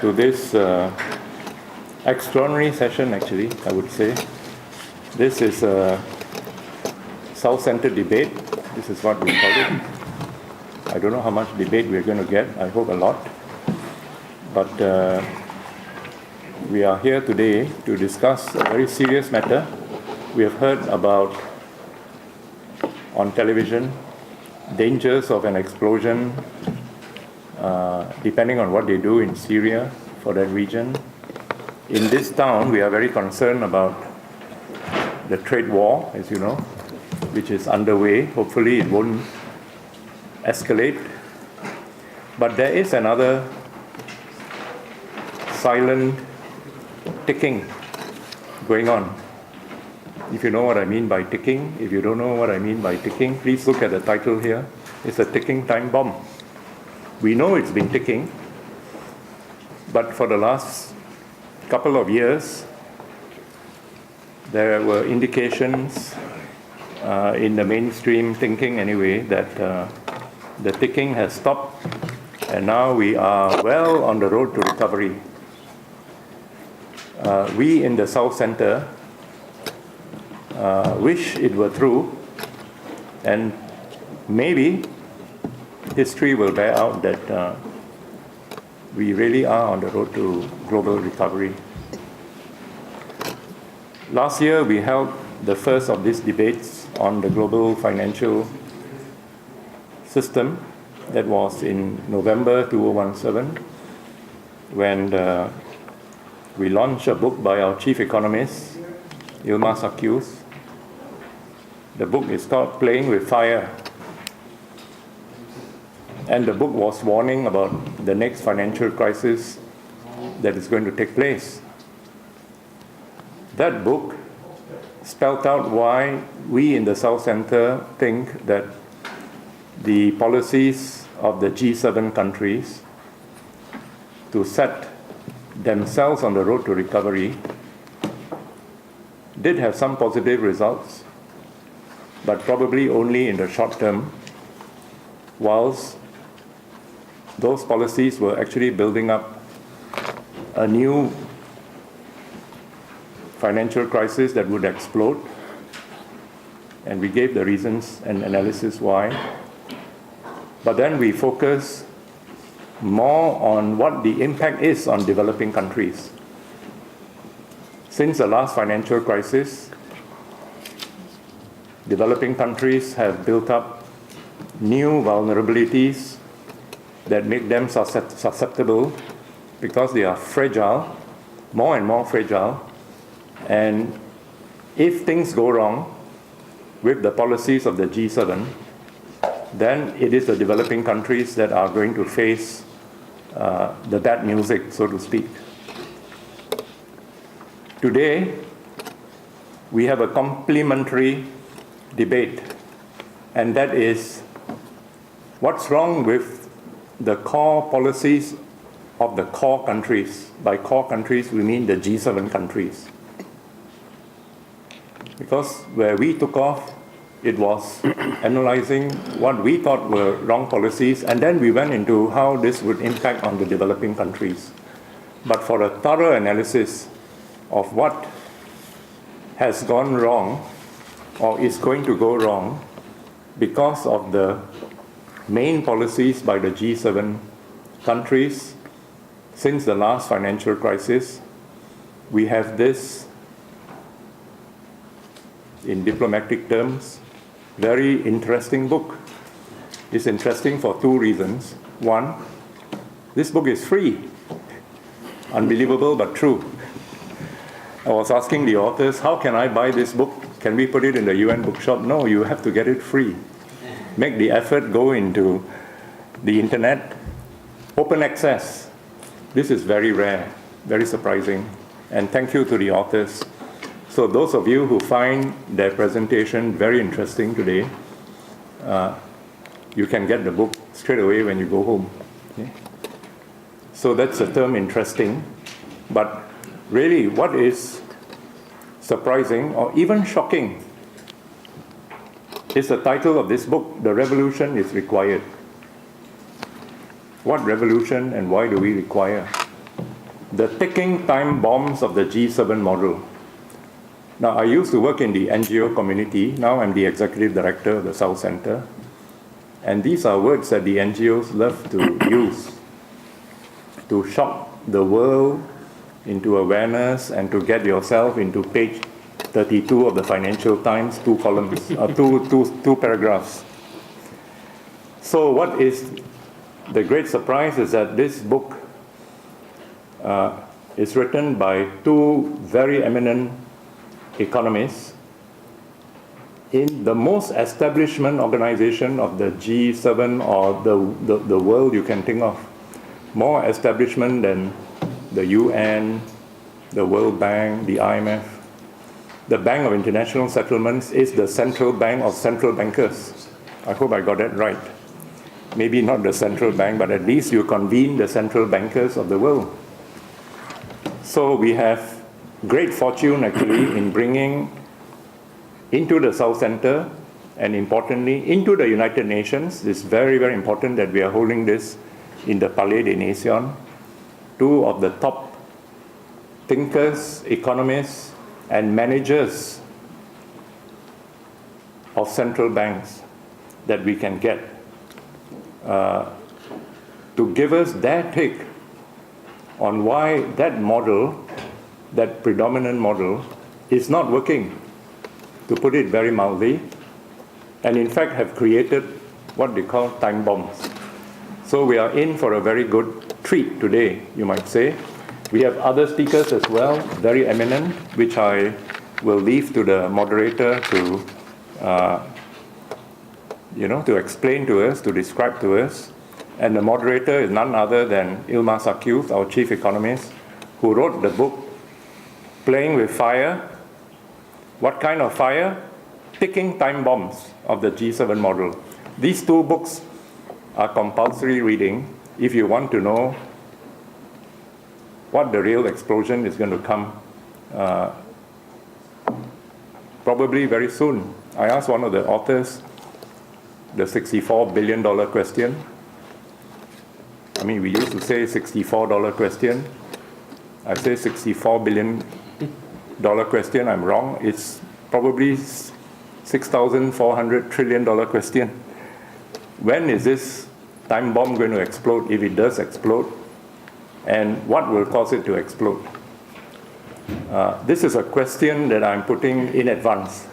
to this extraordinary session, actually, I would say. This is a South-centered debate. This is what we call it. I don't know how much debate we're going to get. I hope a lot. But we are here today to discuss a very serious matter. We have heard about, on television, dangers of an explosion, depending on what they do in Syria for that region. In this town, we are very concerned about the trade war, as you know, which is underway. Hopefully it won't escalate. But there is another silent ticking going on. If you know what I mean by ticking, if you don't know what I mean by ticking, please look at the title here. It's a ticking time bomb. We know it's been ticking, but for the last couple of years, there were indications in the mainstream thinking anyway that the ticking has stopped, and now we are well on the road to recovery. We in the South Centre wish it were true, and maybe history will bear out that we really are on the road to global recovery. Last year we held the first of these debates on the global financial system. That was in November 2017, when we launched a book by our chief economist, Ilmar Sakius. The book is called Playing with Fire. And the book was warning about the next financial crisis that is going to take place. That book spelled out why we in the South Centre think that the policies of the G7 countries to set themselves on the road to recovery did have some positive results, but probably only in the short term, whilst those policies were actually building up a new financial crisis that would explode. And we gave the reasons and analysis why. But then we focus more on what the impact is on developing countries. Since the last financial crisis, developing countries have built up new vulnerabilities that make them susceptible because they are fragile, more and more fragile. And if things go wrong with the policies of the G7, then it is the developing countries that are going to face the bad music, so to speak. Today, we have a complementary debate, and that is what's wrong with the core policies of the core countries. By core countries, we mean the G7 countries. Because where we took off, it was analyzing what we thought were wrong policies, and then we went into how this would impact on the developing countries. But for a thorough analysis of what has gone wrong or is going to go wrong because of the main policies by the G7 countries since the last financial crisis, we have this, in diplomatic terms, very interesting book. It's interesting for two reasons. One, this book is free. Unbelievable, but true. I was asking the authors, how can I buy this book? Can we put it in the UN bookshop? No, you have to get it free. Make the effort, go into the internet, open access. This is very rare, very surprising. And thank you to the authors. So those of you who find their presentation very interesting today, you can get the book straight away when you go home. Okay? So that's the term interesting. But really, what is surprising or even shocking is the title of this book, The Revolution is Required. What revolution and why do we require? the ticking time bombs of the G7 model. Now, I used to work in the NGO community. Now I'm the executive director of the South Center. And these are words that the NGOs love to use to shock the world into awareness and to get yourself into page 32 of the Financial Times, 2 columns, two paragraphs. So what is the great surprise is that this book is written by 2 very eminent economists in the most establishment organization of the G7 or the world you can think of. More establishment than the UN, the World Bank, the IMF. The Bank of International Settlements is the central bank of central bankers. I hope I got that right. Maybe not the central bank, but at least you convene the central bankers of the world. So we have great fortune actually in bringing into the South Center and importantly into the United Nations. It's very, very important that we are holding this in the Palais des Nations. 2 of the top thinkers, economists, and managers of central banks that we can get to give us their take on why that model, that predominant model, is not working, to put it very mildly, and in fact have created what they call time bombs. So we are in for a very good treat today, you might say. We have other speakers as well, very eminent, which I will leave to the moderator to, to explain to us, to describe to us. And the moderator is none other than Yilmaz Akyüz, our chief economist, who wrote the book, Playing with Fire. What kind of fire? Ticking time bombs of the G7 model. These 2 books are compulsory reading if you want to know what the real explosion is going to come probably very soon. I asked one of the authors the $64 billion question. I mean, we used to say $64 question. I say $64 billion question. I'm wrong. It's probably $6,400 trillion question. When is this time bomb going to explode, if it does explode? And what will cause it to explode? This is a question that I'm putting in advance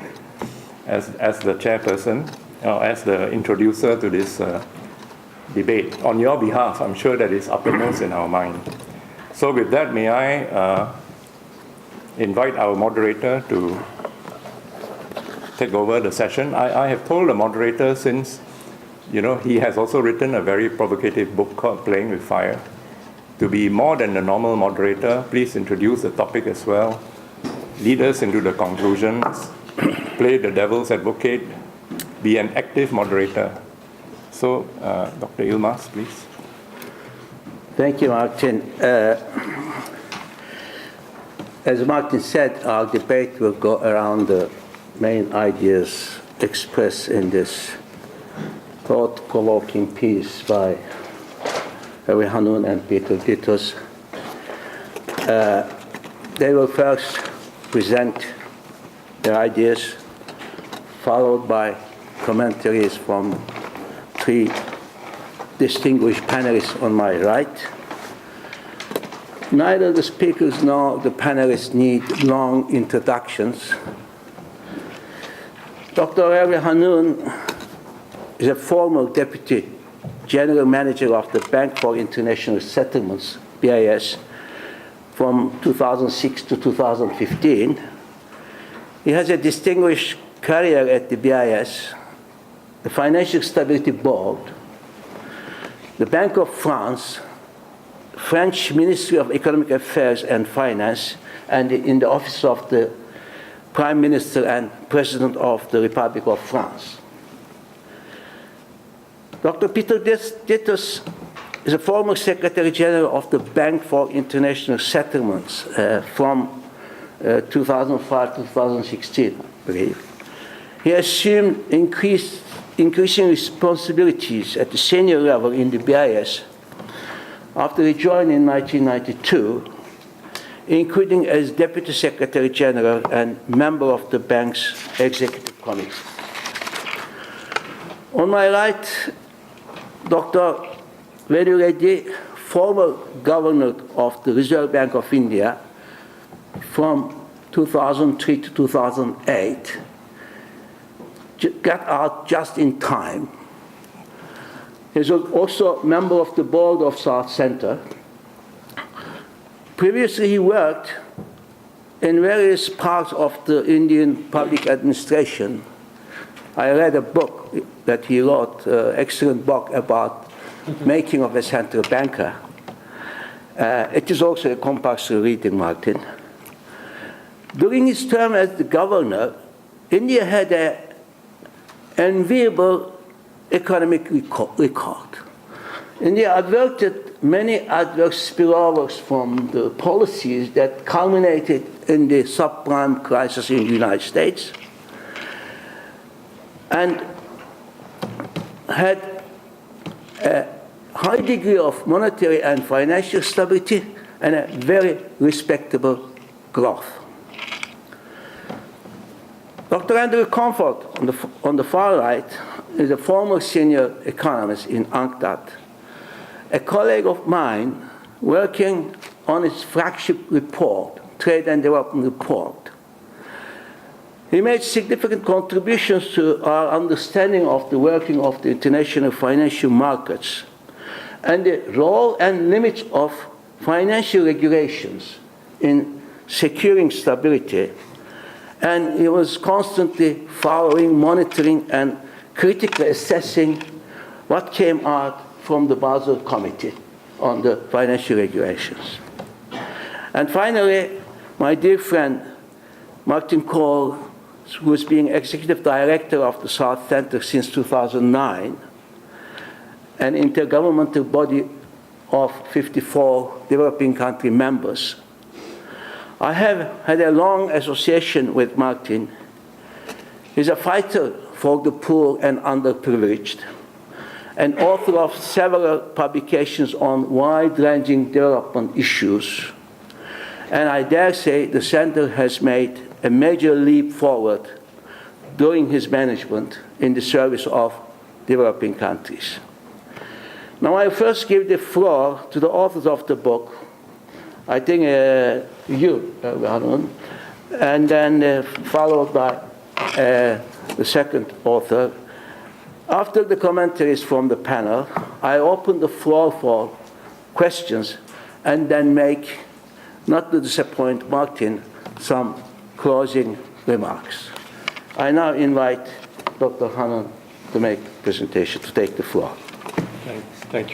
as the chairperson, as the introducer to this debate. On your behalf, I'm sure that is uppermost in our mind. So with that, may I invite our moderator to take over the session. I have told the moderator since, he has also written a very provocative book called Playing with Fire. To be more than the normal moderator, please introduce the topic as well, lead us into the conclusions, play the devil's advocate, be an active moderator. So, Dr. Yilmaz, please. Thank you, Martin. As Martin said, our debate will go around the main ideas expressed in this thought-provoking piece by Hervé Hannoun and Peter Dittus. They will first present their ideas, followed by commentaries from 3 distinguished panelists on my right. Neither the speakers nor the panelists need long introductions. Dr. Hervé Hannoun is a former deputy general manager of the Bank for International Settlements, BIS, from 2006 to 2015. He has a distinguished career at the BIS, the Financial Stability Board, the Bank of France, French Ministry of Economic Affairs and Finance, and in the office of the Prime Minister and President of the Republic of France. Dr. Peter Dittus is a former Secretary General of the Bank for International Settlements from 2005 to 2016, I believe. He assumed increasing responsibilities at the senior level in the BIS after he joined in 1992 including as Deputy Secretary General and member of the bank's executive committee. On my right, Dr. Velu Reddy, former governor of the Reserve Bank of India from 2003 to 2008, got out just in time. He was also a member of the board of South Center. Previously, he worked in various parts of the Indian public administration. I read a book that he wrote, excellent book about making of a central banker. It is also a compulsory reading, Martin. During his term as the governor, India had an enviable economic record. India averted many adverse spillovers from the policies that culminated in the subprime crisis in the United States, and had a high degree of monetary and financial stability and a very respectable growth. Dr. Andrew Comfort, on the far right, is a former senior economist in UNCTAD, a colleague of mine working on his flagship report, Trade and Development Report. He made significant contributions to our understanding of the working of the international financial markets and the role and limits of financial regulations in securing stability. And he was constantly following, monitoring, and critically assessing what came out from the Basel Committee on the financial regulations. And finally, my dear friend, Martin Kohl, who is being executive director of the South Center since 2009, an intergovernmental body of 54 developing country members. I have had a long association with Martin. He's a fighter for the poor and underprivileged, and author of several publications on wide-ranging development issues. And I dare say the Center has made a major leap forward during his management in the service of developing countries. Now I first give the floor to the authors of the book, I think you, Hervé Hannoun, and then followed by the second author. After the commentaries from the panel, I open the floor for questions and then make, not to disappoint Martin, some closing remarks. I now invite Dr. Hannoun to make a presentation, to take the floor. Thank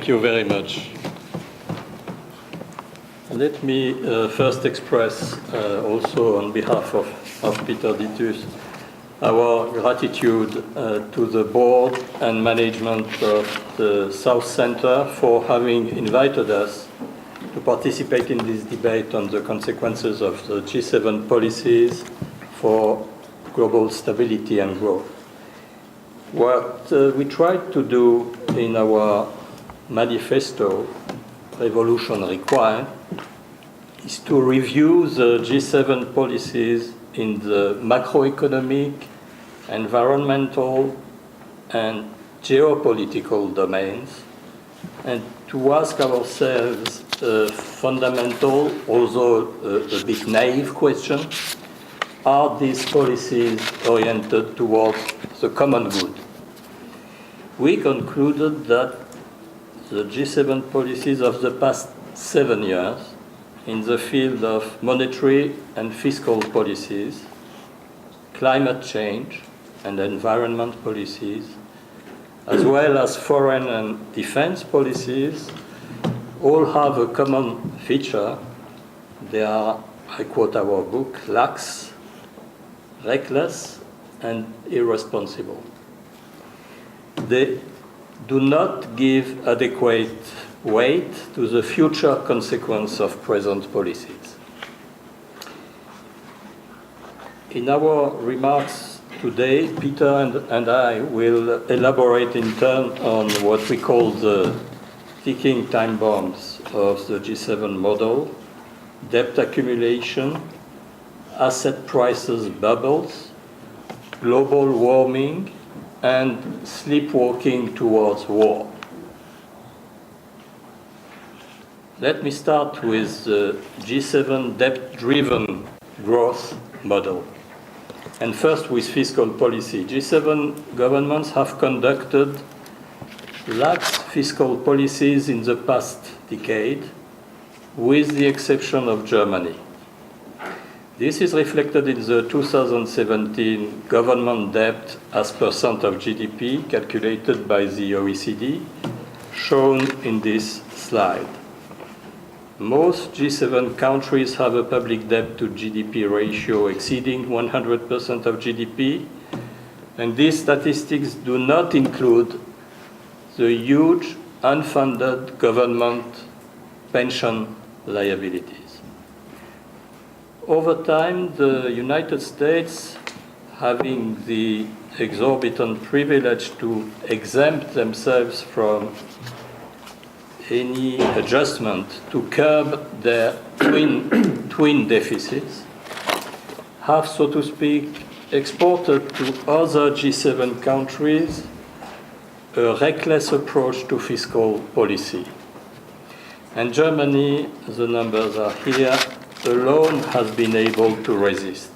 you very much. Let me first express also on behalf of Peter Dittus our gratitude to the board and management of the South Center for having invited us to participate in this debate on the consequences of the G7 policies for global stability and growth. What we tried to do in our manifesto, Revolution Required, is to review the G7 policies in the macroeconomic, environmental, and geopolitical domains, and to ask ourselves a fundamental, although a bit naive question: are these policies oriented towards the common good? We concluded that the G7 policies of the past 7 years in the field of monetary and fiscal policies, climate change and environment policies, as well as foreign and defense policies, all have a common feature. They are, I quote our book, lax, reckless, and irresponsible. They do not give adequate weight to the future consequence of present policies. In our remarks today, Peter and I will elaborate in turn on what we call the ticking time bombs of the G7 model, debt accumulation, asset prices bubbles, global warming, and sleepwalking towards war. Let me start with the G7 debt-driven growth model. And first with fiscal policy. G7 governments have conducted lax fiscal policies in the past decade, with the exception of Germany. This is reflected in the 2017 government debt as percent of GDP calculated by the OECD, shown in this slide. Most G7 countries have a public debt to GDP ratio exceeding 100% of GDP, and these statistics do not include the huge unfunded government pension liabilities. Over time, the United States, having the exorbitant privilege to exempt themselves from any adjustment to curb their twin deficits, have, so to speak, exported to other G7 countries a reckless approach to fiscal policy. And Germany, the numbers are here, alone has been able to resist.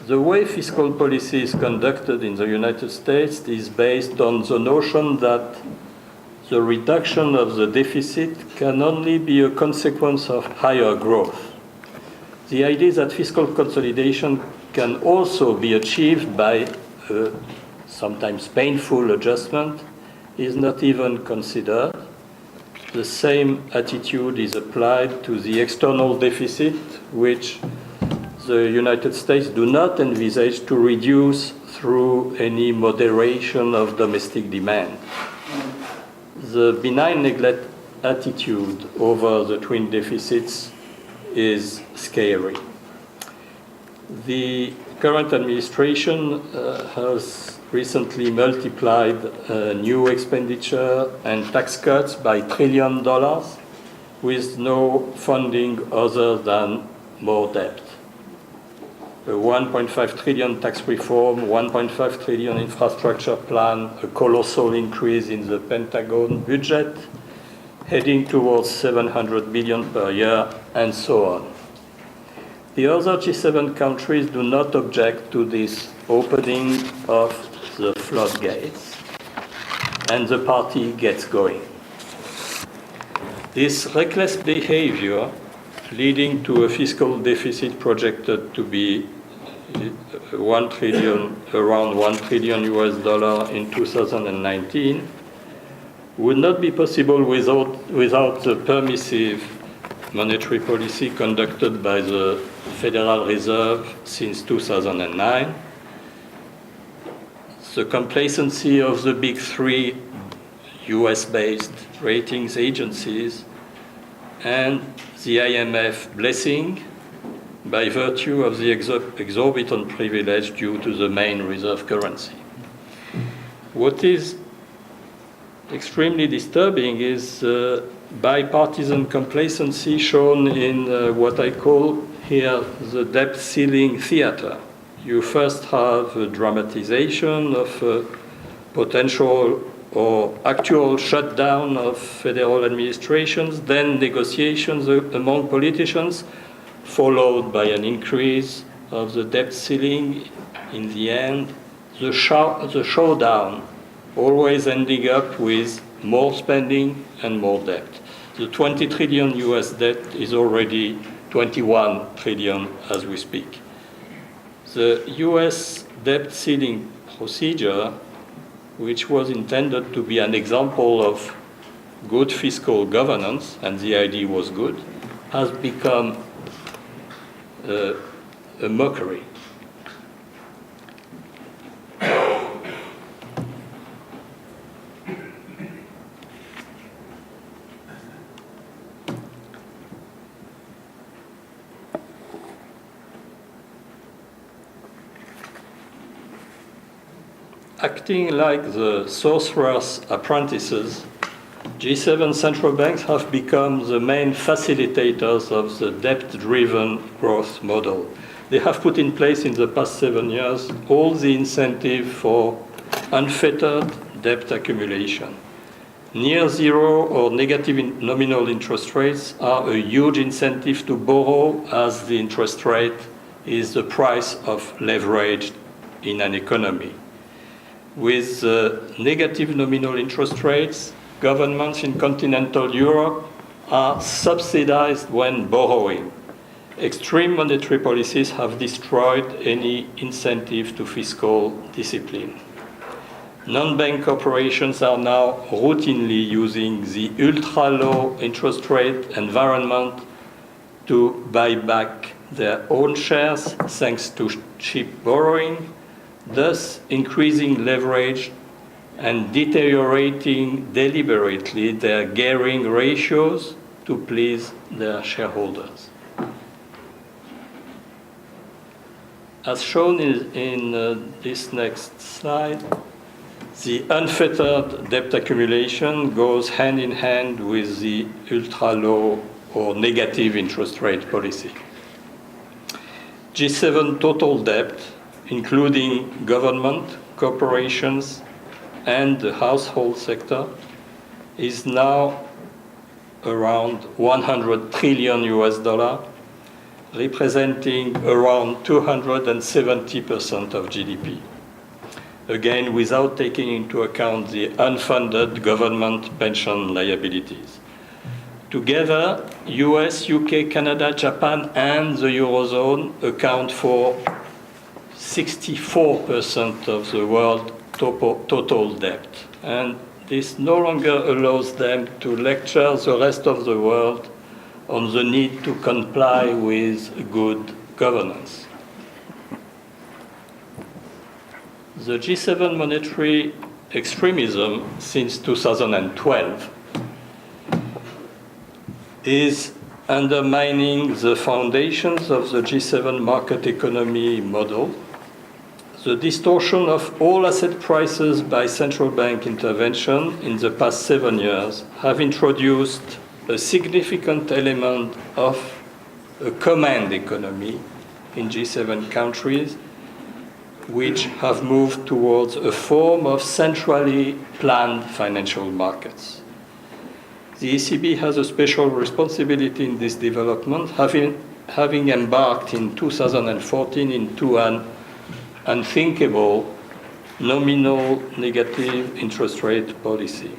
The way fiscal policy is conducted in the United States is based on the notion that the reduction of the deficit can only be a consequence of higher growth. The idea that fiscal consolidation can also be achieved by a sometimes painful adjustment is not even considered. The same attitude is applied to the external deficit, which the United States do not envisage to reduce through any moderation of domestic demand. The benign neglect attitude over the twin deficits is scary. The current administration has recently multiplied new expenditure and tax cuts by $1 trillion with no funding other than more debt. A 1.5 trillion tax reform, 1.5 trillion infrastructure plan, a colossal increase in the Pentagon budget, heading towards 700 billion per year, and so on. The other G7 countries do not object to this opening of the floodgates, and the party gets going. This reckless behavior, leading to a fiscal deficit projected to be around $1 trillion US in 2019, would not be possible without the permissive monetary policy conducted by the Federal Reserve since 2009, the complacency of the big three US-based ratings agencies, and the IMF blessing by virtue of the exorbitant privilege due to the main reserve currency. What is extremely disturbing is bipartisan complacency shown in what I call here the debt ceiling theater. You first have a dramatization of potential or actual shutdown of federal administrations, then negotiations among politicians, followed by an increase of the debt ceiling. In the end, the showdown always ending up with more spending and more debt. The 20 trillion US debt is already 21 trillion as we speak. The US debt ceiling procedure, which was intended to be an example of good fiscal governance, and the idea was good, has become a mockery. Acting like the sorcerer's apprentices, G7 central banks have become the main facilitators of the debt-driven growth model. They have put in place in the past 7 years all the incentive for unfettered debt accumulation. Near zero or negative nominal interest rates are a huge incentive to borrow, as the interest rate is the price of leverage in an economy. With negative nominal interest rates, governments in continental Europe are subsidized when borrowing. Extreme monetary policies have destroyed any incentive to fiscal discipline. Non-bank corporations are now routinely using the ultra-low interest rate environment to buy back their own shares thanks to cheap borrowing, thus increasing leverage and deteriorating deliberately their gearing ratios to please their shareholders. As shown in this next slide, the unfettered debt accumulation goes hand in hand with the ultra-low or negative interest rate policy. G7 total debt, including government, corporations, and the household sector, is now around 100 trillion US dollar, representing around 270% of GDP. Again, without taking into account the unfunded government pension liabilities. Together, US, UK, Canada, Japan, and the Eurozone account for 64% of the world total debt. And this no longer allows them to lecture the rest of the world on the need to comply with good governance. The G7 monetary extremism since 2012 is undermining the foundations of the G7 market economy model. The distortion of all asset prices by central bank intervention in the past 7 years have introduced a significant element of a command economy in G7 countries, which have moved towards a form of centrally planned financial markets. The ECB has a special responsibility in this development, having embarked in 2014 into an unthinkable nominal negative interest rate policy.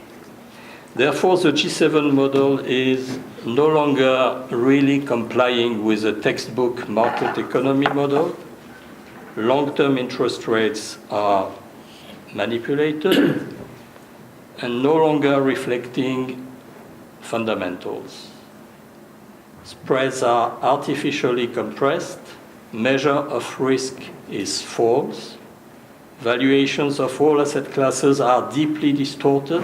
Therefore, the G7 model is no longer really complying with the textbook market economy model. Long-term interest rates are manipulated and no longer reflecting fundamentals. Spreads are artificially compressed, measure of risk is false, valuations of all asset classes are deeply distorted,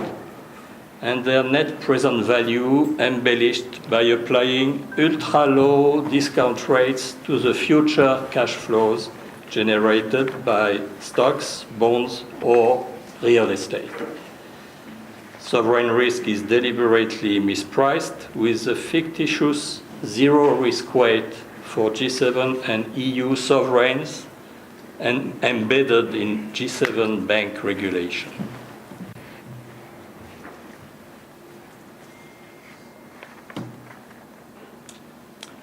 and their net present value embellished by applying ultra-low discount rates to the future cash flows generated by stocks, bonds, or real estate. Sovereign risk is deliberately mispriced with a fictitious zero risk weight for G7 and EU sovereigns and embedded in G7 bank regulation.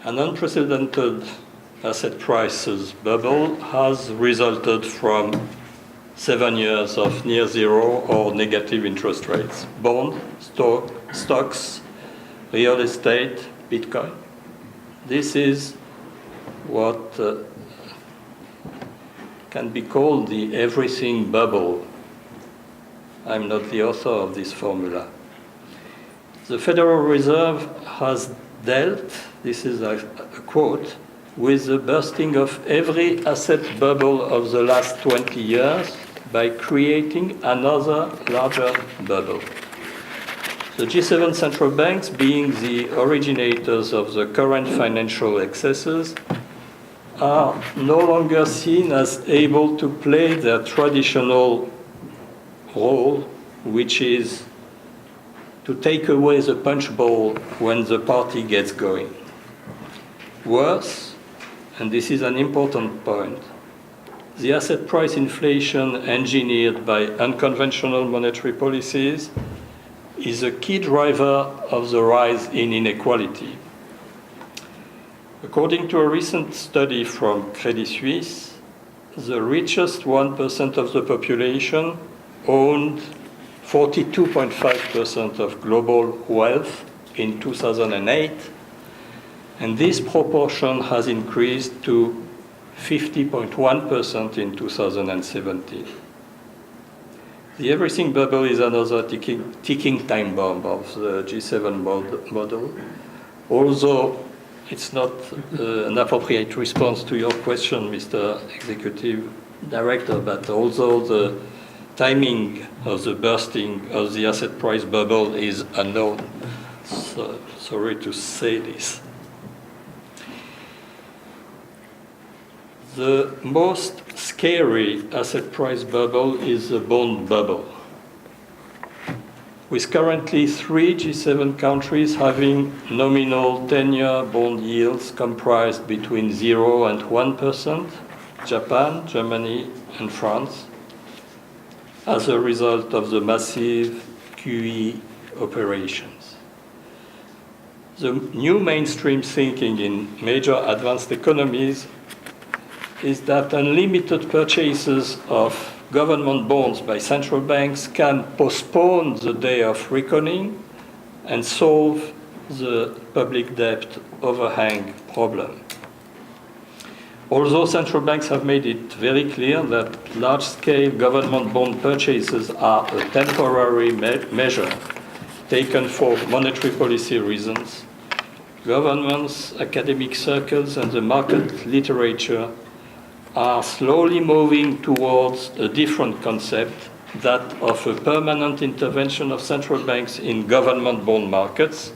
An unprecedented asset prices bubble has resulted from 7 years of near zero or negative interest rates. Bond, stocks, real estate, Bitcoin. This is what can be called the everything bubble. I'm not the author of this formula. The Federal Reserve has dealt, this is a quote, with the bursting of every asset bubble of the last 20 years by creating another larger bubble. The G7 central banks, being the originators of the current financial excesses, are no longer seen as able to play their traditional role, which is to take away the punch bowl when the party gets going. Worse, and this is an important point, the asset price inflation engineered by unconventional monetary policies is a key driver of the rise in inequality. According to a recent study from Credit Suisse, the richest 1% of the population owned 42.5% of global wealth in 2008, and this proportion has increased to 50.1% in 2017. The everything bubble is another ticking time bomb of the G7 model, although it's not an appropriate response to your question, Mr. Executive Director, but although the timing of the bursting of the asset price bubble is unknown. So, sorry to say this. The most scary asset price bubble is the bond bubble, with currently 3 G7 countries having nominal 10-year bond yields comprised between 0 and 1%, Japan, Germany, and France, as a result of the massive QE operations. The new mainstream thinking in major advanced economies is that unlimited purchases of government bonds by central banks can postpone the day of reckoning and solve the public debt overhang problem. Although central banks have made it very clear that large-scale government bond purchases are a temporary measure taken for monetary policy reasons, governments, academic circles, and the market literature are slowly moving towards a different concept, that of a permanent intervention of central banks in government bond markets.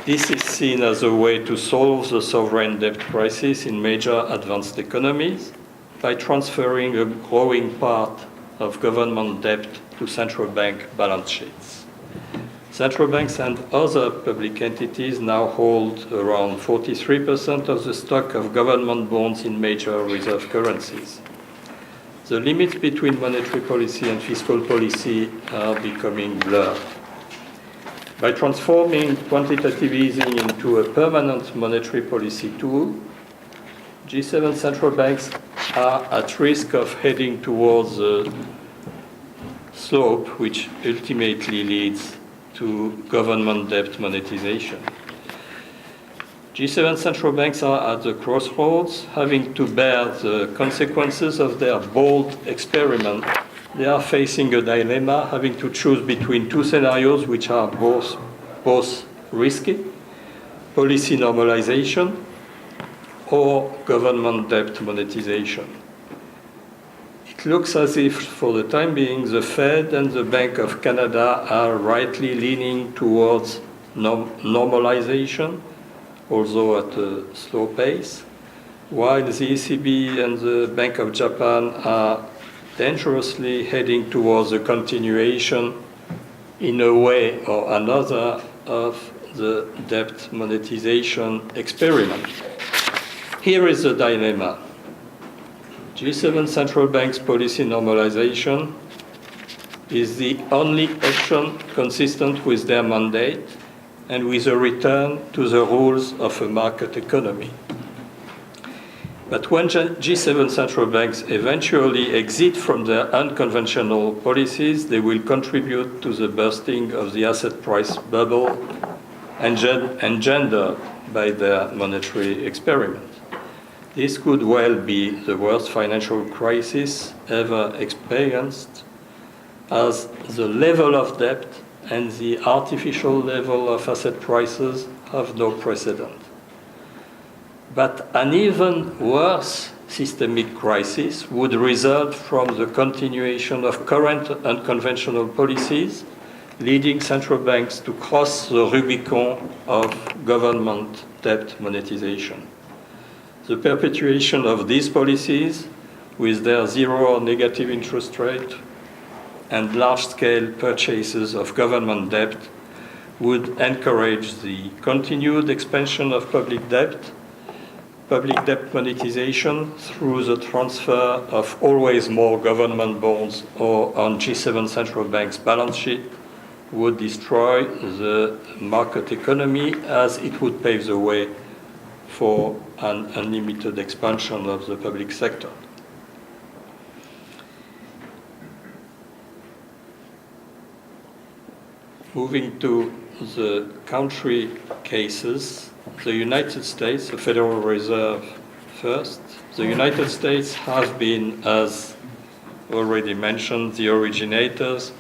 This is seen as a way to solve the sovereign debt crisis in major advanced economies by transferring a growing part of government debt to central bank balance sheets. Central banks and other public entities now hold around 43% of the stock of government bonds in major reserve currencies. The limits between monetary policy and fiscal policy are becoming blurred. By transforming quantitative easing into a permanent monetary policy tool, G7 central banks are at risk of heading towards a slope which ultimately leads to government debt monetization. G7 central banks are at the crossroads, having to bear the consequences of their bold experiment. They are facing a dilemma, having to choose between two scenarios which are both risky: policy normalization or government debt monetization. It looks as if, for the time being, the Fed and the Bank of Canada are rightly leaning towards normalization, although at a slow pace, while the ECB and the Bank of Japan are dangerously heading towards a continuation, in a way or another, of the debt monetization experiment. Here is the dilemma. G7 central banks' policy normalization is the only option consistent with their mandate and with a return to the rules of a market economy. But when G7 central banks eventually exit from their unconventional policies, they will contribute to the bursting of the asset price bubble engendered by their monetary experiment. This could well be the worst financial crisis ever experienced, as the level of debt and the artificial level of asset prices have no precedent. But an even worse systemic crisis would result from the continuation of current unconventional policies, leading central banks to cross the Rubicon of government debt monetization. The perpetuation of these policies, with their zero or negative interest rate and large-scale purchases of government debt, would encourage the continued expansion of public debt monetization through the transfer of always more government bonds or on G7 central banks' balance sheet, would destroy the market economy, as it would pave the way for an unlimited expansion of the public sector. Moving to the country cases, the United States, the Federal Reserve first. The United States has been, as already mentioned, the originators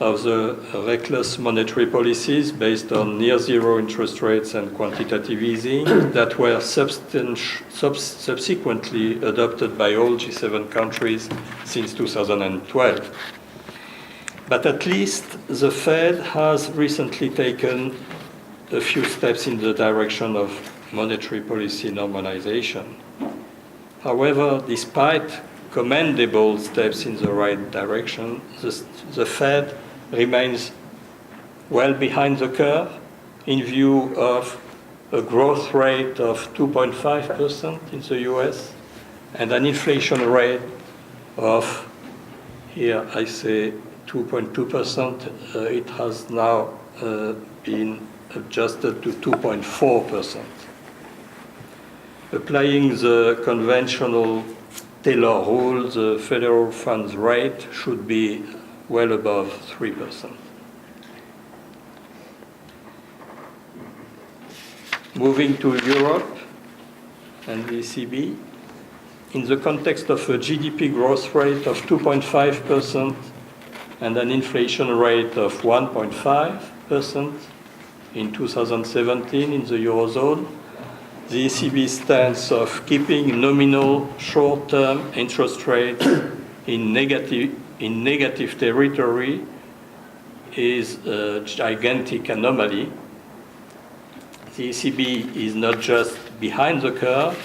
of the reckless monetary policies based on near-zero interest rates and quantitative easing that were subsequently adopted by all G7 countries since 2012. But at least the Fed has recently taken a few steps in the direction of monetary policy normalization. However, despite commendable steps in the right direction, the Fed remains well behind the curve in view of a growth rate of 2.5% in the US and an inflation rate of, here I say 2.2%, it has now been adjusted to 2.4%. Applying the conventional Taylor rule, the federal funds rate should be well above 3%. Moving to Europe and the ECB, in the context of a GDP growth rate of 2.5% and an inflation rate of 1.5% in 2017 in the Eurozone, the ECB stance of keeping nominal short-term interest rates in negative territory is a gigantic anomaly. The ECB is not just behind the curve.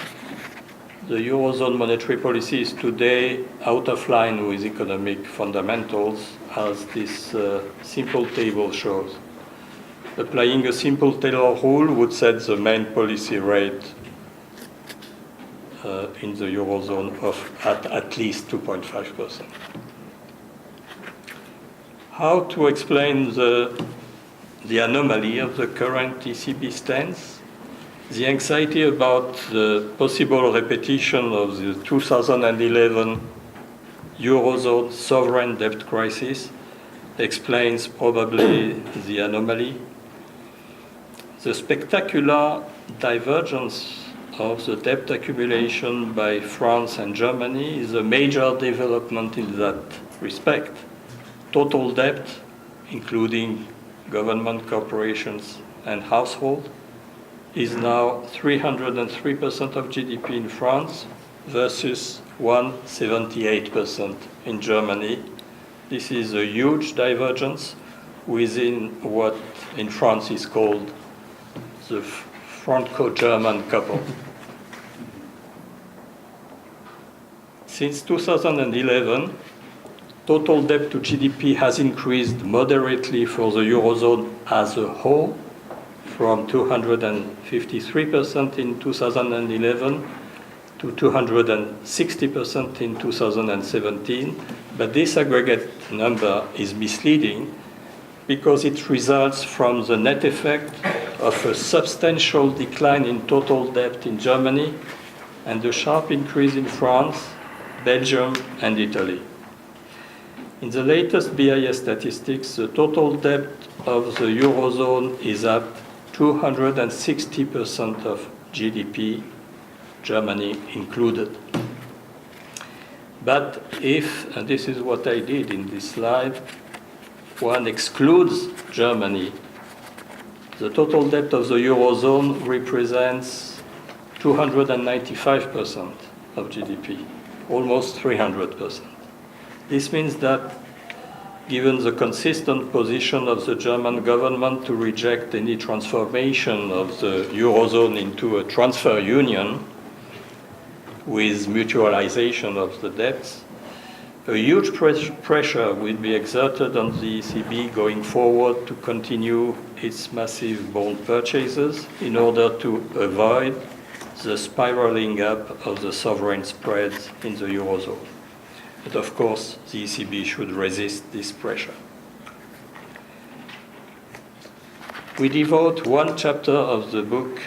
The Eurozone monetary policy is today out of line with economic fundamentals, as this simple table shows. Applying a simple Taylor rule would set the main policy rate in the Eurozone of at least 2.5%. How to explain the anomaly of the current ECB stance? The anxiety about the possible repetition of the 2011 Eurozone sovereign debt crisis explains probably the anomaly. The spectacular divergence of the debt accumulation by France and Germany is a major development in that respect. Total debt, including government, corporations, and households, is now 303% of GDP in France versus 178% in Germany. This is a huge divergence within what in France is called the Franco-German couple. Since 2011, total debt to GDP has increased moderately for the Eurozone as a whole, from 253% in 2011 to 260% in 2017. But this aggregate number is misleading because it results from the net effect of a substantial decline in total debt in Germany and a sharp increase in France, Belgium, and Italy. In the latest BIS statistics, the total debt of the Eurozone is at 260% of GDP, Germany included. But if, and this is what I did in this slide, one excludes Germany, the total debt of the Eurozone represents 295% of GDP, almost 300%. This means that given the consistent position of the German government to reject any transformation of the Eurozone into a transfer union with mutualization of the debts, A huge pressure will be exerted on the ECB going forward to continue its massive bond purchases in order to avoid the spiraling up of the sovereign spreads in the Eurozone. But of course, the ECB should resist this pressure. We devote one chapter of the book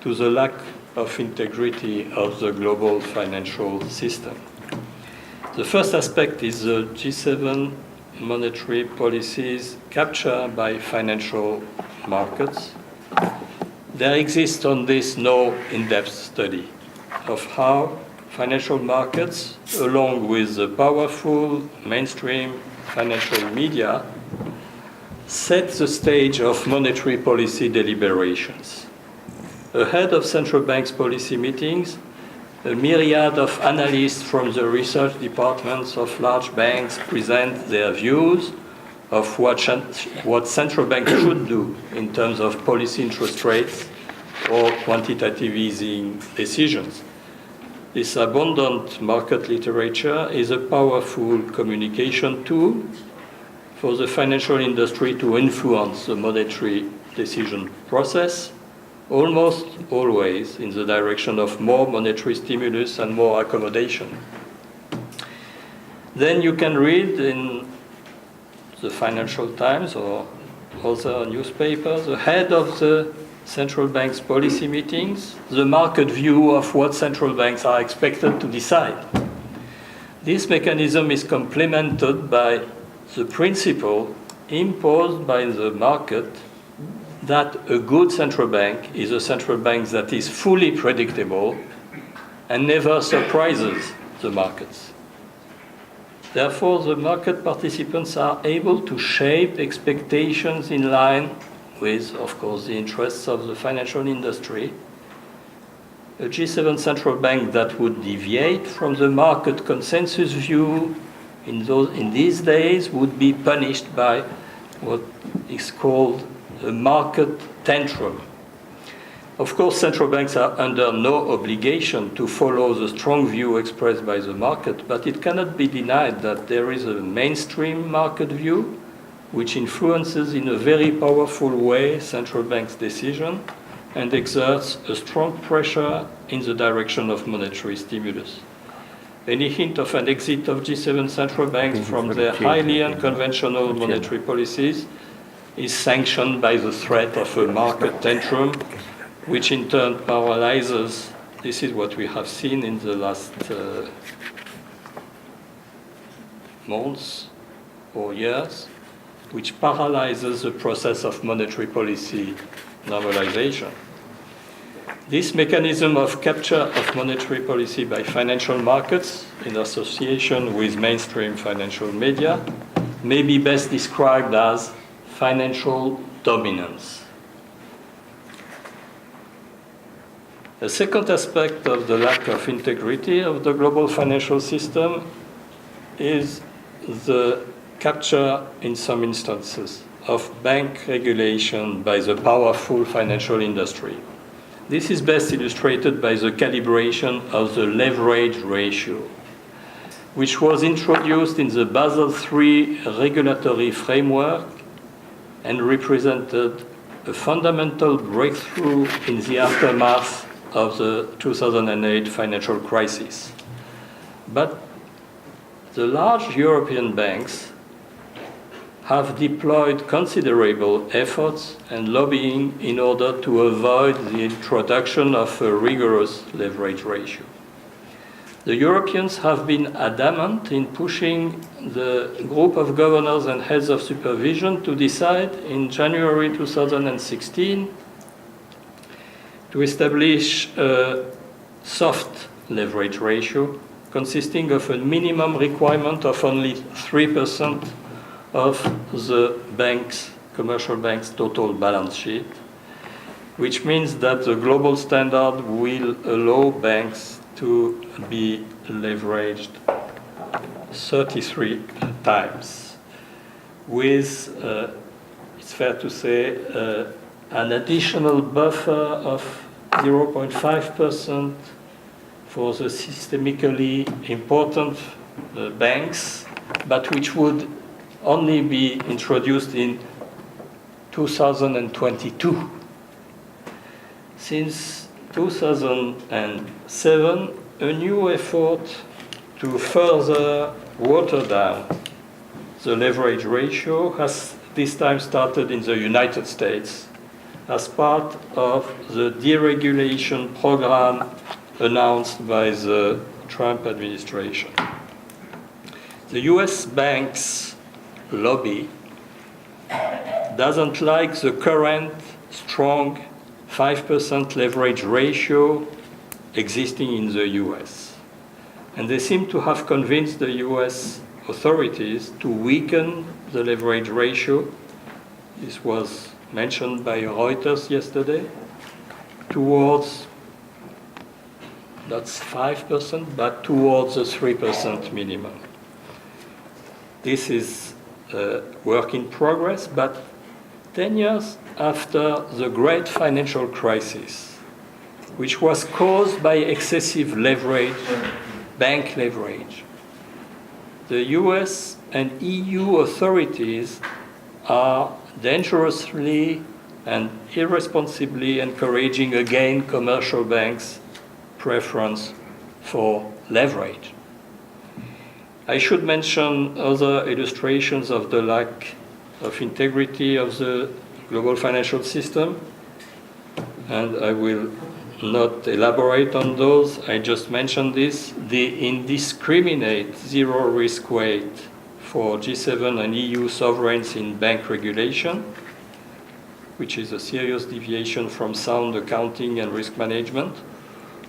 to the lack of integrity of the global financial system. The first aspect is the G7 monetary policies captured by financial markets. There exists on this no in-depth study of how financial markets, along with the powerful mainstream financial media, set the stage of monetary policy deliberations. Ahead of central banks' policy meetings, a myriad of analysts from the research departments of large banks present their views of what central banks should do in terms of policy interest rates or quantitative easing decisions. This abundant market literature is a powerful communication tool for the financial industry to influence the monetary decision process, almost always in the direction of more monetary stimulus and more accommodation. Then you can read in the Financial Times or other newspapers, ahead of the central bank's policy meetings, the market view of what central banks are expected to decide. This mechanism is complemented by the principle imposed by the market that a good central bank is a central bank that is fully predictable and never surprises the markets. Therefore, the market participants are able to shape expectations in line with, of course, the interests of the financial industry. A G7 central bank that would deviate from the market consensus view in these days would be punished by what is called a market tantrum. Of course, central banks are under no obligation to follow the strong view expressed by the market, but it cannot be denied that there is a mainstream market view which influences in a very powerful way central banks' decision and exerts a strong pressure in the direction of monetary stimulus. Any hint of an exit of G7 central banks from their highly unconventional monetary policies is sanctioned by the threat of a market tantrum, which in turn paralyzes. This is what we have seen in the last months or years, which paralyzes the process of monetary policy normalization. This mechanism of capture of monetary policy by financial markets in association with mainstream financial media may be best described as financial dominance. A second aspect of the lack of integrity of the global financial system is the capture, in some instances, of bank regulation by the powerful financial industry. This is best illustrated by the calibration of the leverage ratio, which was introduced in the Basel III regulatory framework and represented a fundamental breakthrough in the aftermath of the 2008 financial crisis. But the large European banks have deployed considerable efforts and lobbying in order to avoid the introduction of a rigorous leverage ratio. The Europeans have been adamant in pushing the group of governors and heads of supervision to decide in January 2016 to establish a soft leverage ratio consisting of a minimum requirement of only 3% of the bank's, commercial bank's total balance sheet, which means that the global standard will allow banks to be leveraged 33 times, with, it's fair to say, an additional buffer of 0.5% for the systemically important banks, but which would only be introduced in 2022. Since 2007, a new effort to further water down the leverage ratio has this time started in the United States as part of the deregulation program announced by the Trump administration. The US banks lobby doesn't like the current strong 5% leverage ratio existing in the US. And they seem to have convinced the US authorities to weaken the leverage ratio. This was mentioned by Reuters yesterday, towards, that's 5%, but towards the 3% minimum. This is a work in progress, but 10 years after the great financial crisis, which was caused by excessive leverage, bank leverage, the US and EU authorities are dangerously and irresponsibly encouraging again commercial banks' preference for leverage. I should mention other illustrations of the lack of integrity of the global financial system, and I will not elaborate on those. I just mentioned this. The indiscriminate zero-risk weight for G7 and EU sovereigns in bank regulation, which is a serious deviation from sound accounting and risk management.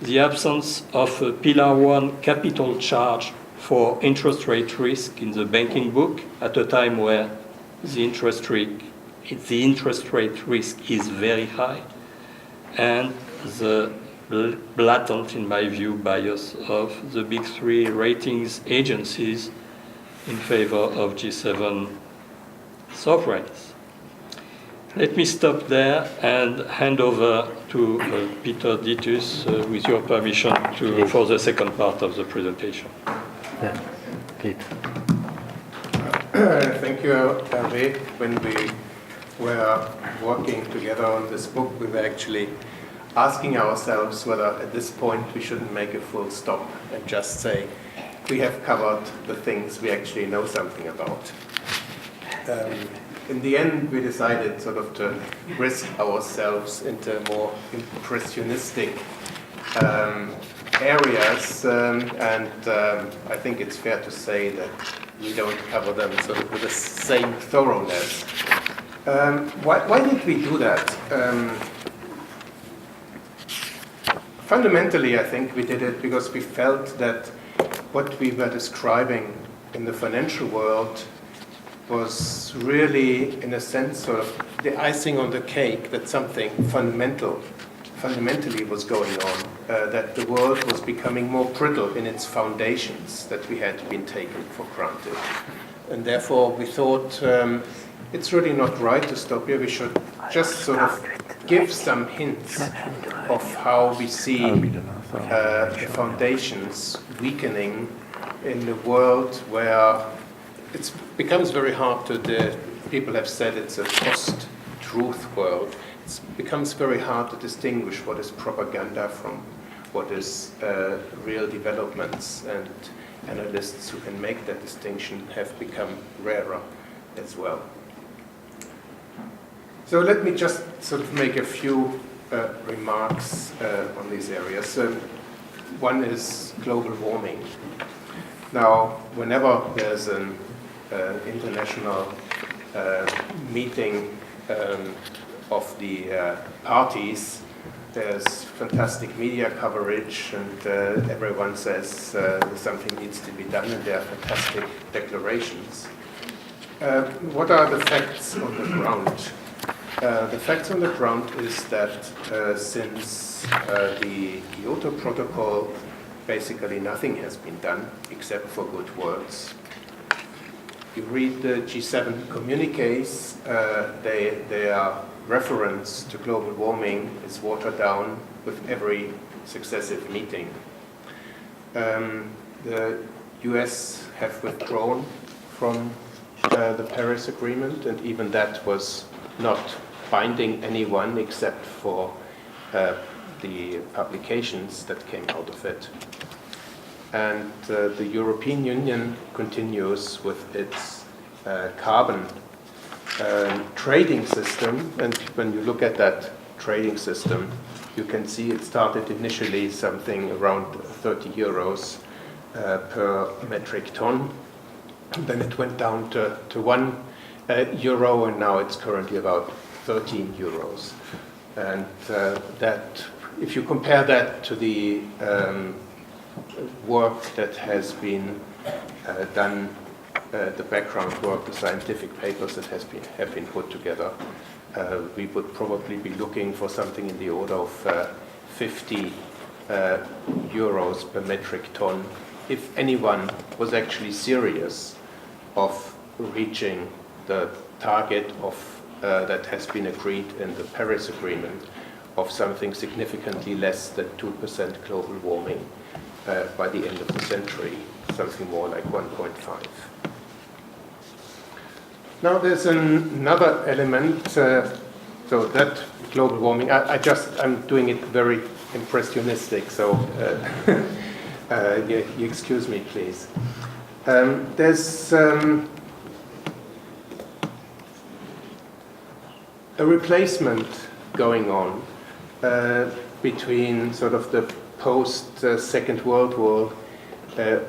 The absence of a Pillar 1 capital charge for interest rate risk in the banking book at a time where the interest rate risk is very high, and the blatant, in my view, bias of the big three ratings agencies in favor of G7 sovereigns. Let me stop there and hand over to Peter Dittus, with your permission, for the second part of the presentation. Yeah, Peter. Thank you, Hervé. When we were working together on this book, we were actually asking ourselves whether at this point we shouldn't make a full stop and just say we have covered the things we actually know something about. In the end, we decided sort of to risk ourselves into more impressionistic areas, and I think it's fair to say that we don't cover them sort of with the same thoroughness. Why did we do that? Fundamentally, I think we did it because we felt that what we were describing in the financial world was really, in a sense, sort of the icing on the cake, that something fundamentally was going on, that the world was becoming more brittle in its foundations that we had been taken for granted. And therefore we thought it's really not right to stop here. We should just sort of give some hints of how we see the foundations weakening in the world where it becomes very hard to, people have said it's a post-truth world. It becomes very hard to distinguish what is propaganda from what is real developments, and analysts who can make that distinction have become rarer as well. So let me just sort of make a few remarks on these areas. One is global warming. Now, whenever there's an international meeting of the parties, there's fantastic media coverage, and everyone says something needs to be done, and there are fantastic declarations. What are the facts on the ground? The facts on the ground is that since the Kyoto Protocol, basically nothing has been done except for good words. You read the G7 communiques, their reference to global warming is watered down with every successive meeting. The US have withdrawn from the Paris Agreement, and even that was not binding anyone except for the publications that came out of it. And the European Union continues with its carbon trading system, and when you look at that trading system, you can see it started initially something around 30 euros per metric ton. Then it went down to 1 euro, and now it's currently about 13 euros. And that, if you compare that to the work that has been done, the background work, the scientific papers that have been put together, we would probably be looking for something in the order of 50 euros per metric ton if anyone was actually serious of reaching the target of that has been agreed in the Paris Agreement of something significantly less than 2% global warming by the end of the century, something more like 1.5. Now there's another element, so that global warming, I'm doing it very impressionistic, so you excuse me, please. There's a replacement going on between sort of the post-Second World War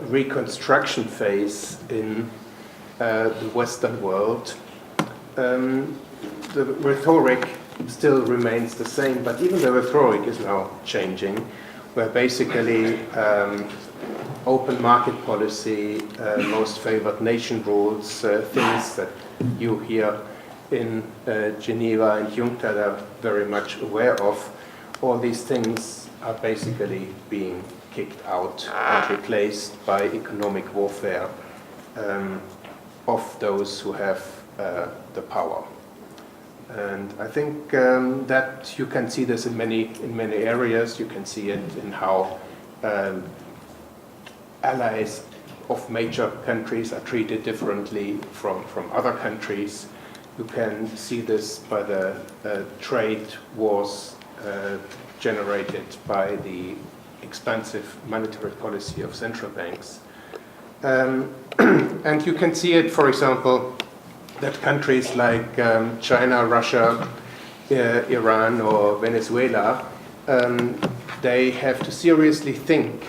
reconstruction phase in the Western world. The rhetoric still remains the same, but even the rhetoric is now changing, where basically open market policy, most favored nation rules, things that you here in Geneva and UNCTAD are very much aware of, all these things are basically being kicked out and replaced by economic warfare of those who have the power. And I think that you can see this in many areas. You can see it in how allies of major countries are treated differently from other countries. You can see this by the trade wars generated by the expansive monetary policy of central banks. And you can see it, for example, that countries like China, Russia, Iran, or Venezuela, they have to seriously think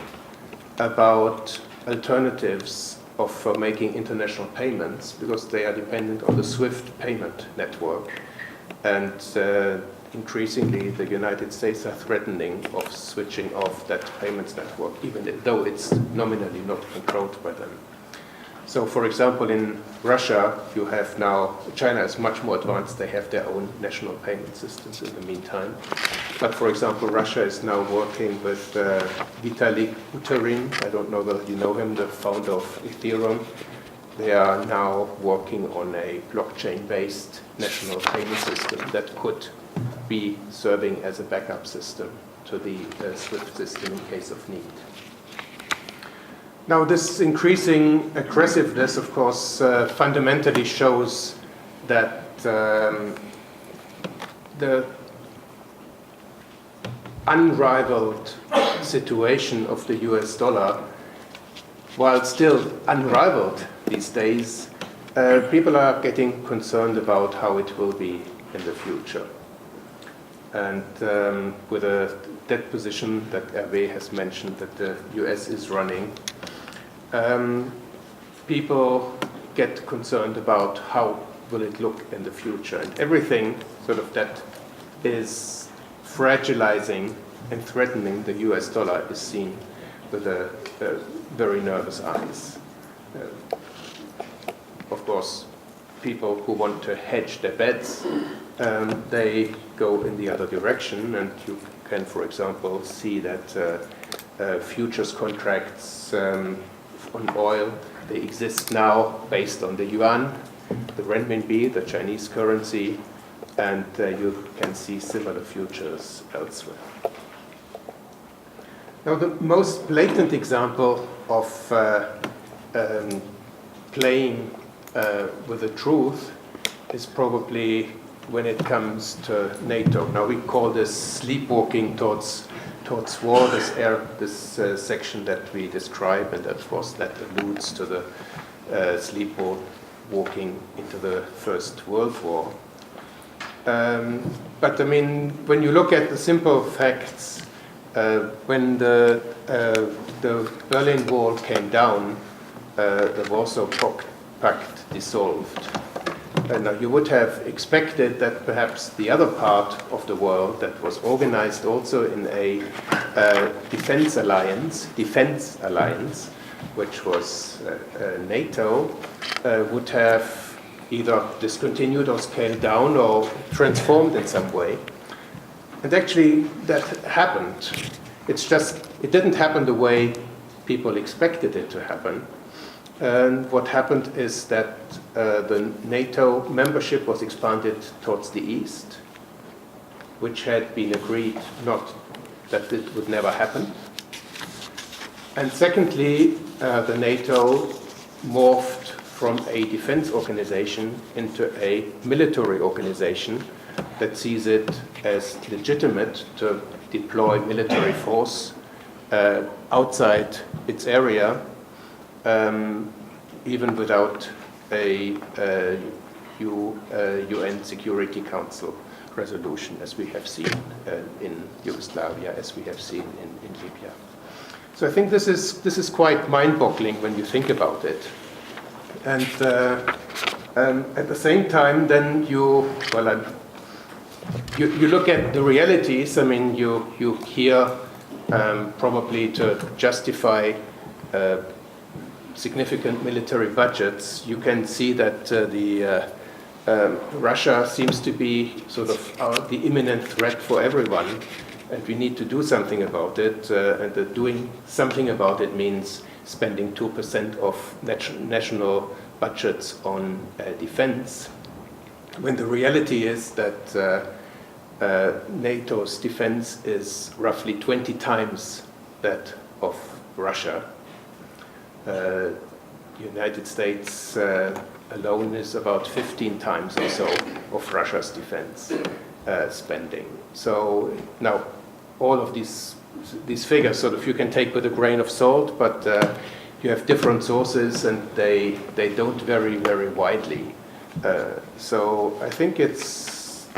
about alternatives of making international payments, because they are dependent on the SWIFT payment network. And increasingly, the United States are threatening of switching off that payments network, even though it's nominally not controlled by them. So, for example, in Russia, you have now, China is much more advanced, they have their own national payment systems in the meantime. But, for example, Russia is now working with Vitalik Buterin, I don't know whether you know him, the founder of Ethereum. They are now working on a blockchain-based national payment system that could be serving as a backup system to the SWIFT system in case of need. Now, this increasing aggressiveness, of course, fundamentally shows that the unrivaled situation of the US dollar, while still unrivaled these days, people are getting concerned about how it will be in the future. And with a debt position that Hervé has mentioned that the US is running, people get concerned about how will it look in the future. And everything sort of that is fragilizing and threatening the US dollar is seen with a very nervous eyes. Of course, people who want to hedge their bets, they go in the other direction, and you can, for example, see that futures contracts on oil, they exist now based on the yuan, the renminbi, the Chinese currency, and you can see similar futures elsewhere. Now, the most blatant example of playing with the truth is probably when it comes to NATO. Now we call this sleepwalking towards war, this section that we describe, and of course that alludes to the sleepwalking into the First World War. But I mean, when you look at the simple facts, when the Berlin Wall came down, the Warsaw Pact dissolved. Now you would have expected that perhaps the other part of the world that was organized also in a defense alliance, which was NATO, would have either discontinued or scaled down or transformed in some way. And actually that happened. It's just, it didn't happen the way people expected it to happen. And what happened is that the NATO membership was expanded towards the east, which had been agreed not that it would never happen. And secondly, the NATO morphed from a defense organization into a military organization that sees it as legitimate to deploy military force outside its area, even without a UN Security Council resolution, as we have seen in Yugoslavia, as we have seen in Libya. So I think this is quite mind-boggling when you think about it. And at the same time, then you look at the realities. I mean, you hear probably to justify significant military budgets. You can see that Russia seems to be sort of the imminent threat for everyone, and we need to do something about it. And doing something about it means spending 2% of national budgets on defense, when the reality is that NATO's defense is roughly 20 times that of Russia. The United States alone is about 15 times or so of Russia's defense spending. So now all of these figures sort of you can take with a grain of salt, but you have different sources and they don't vary very widely. So I think it's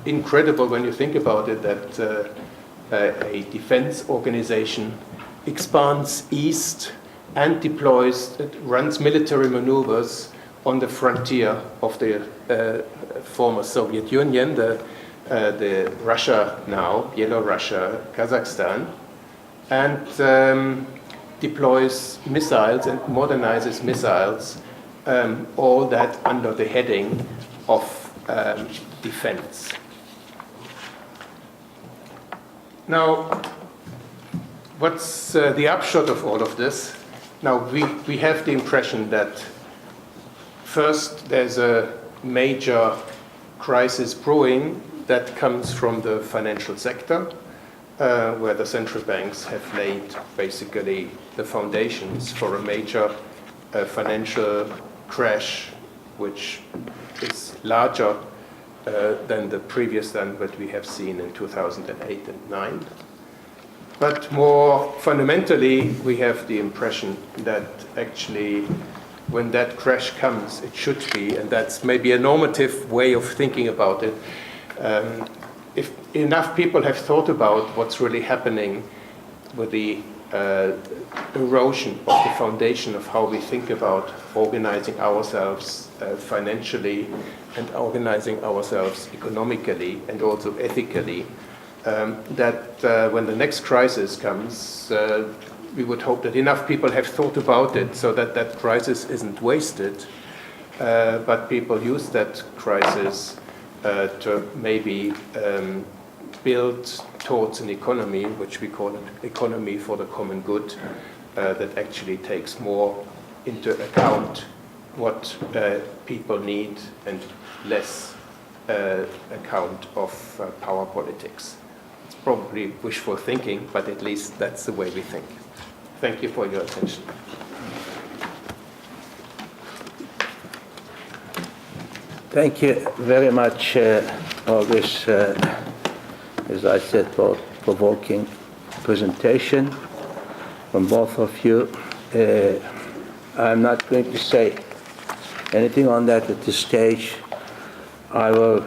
incredible when you think about it that a defense organization expands east and deploys, it runs military maneuvers on the frontier of the former Soviet Union, the Russia now, Yelorussia, Kazakhstan, and deploys missiles and modernizes missiles, all that under the heading of defense. Now, what's the upshot of all of this? Now, we have the impression that first there's a major crisis brewing that comes from the financial sector, where the central banks have laid basically the foundations for a major financial crash, which is larger than the previous one that we have seen in 2008 and 9. But more fundamentally, we have the impression that actually when that crash comes, it should be, and that's maybe a normative way of thinking about it, if enough people have thought about what's really happening with the erosion of the foundation of how we think about organizing ourselves financially and organizing ourselves economically and also ethically, that when the next crisis comes, we would hope that enough people have thought about it so that that crisis isn't wasted, but people use that crisis to maybe build towards an economy, which we call an economy for the common good, that actually takes more into account what people need and less account of power politics. It's probably wishful thinking, but at least that's the way we think. Thank you for your attention. Thank you very much, August, as I said, for provoking presentation from both of you. I'm not going to say anything on that at this stage. I will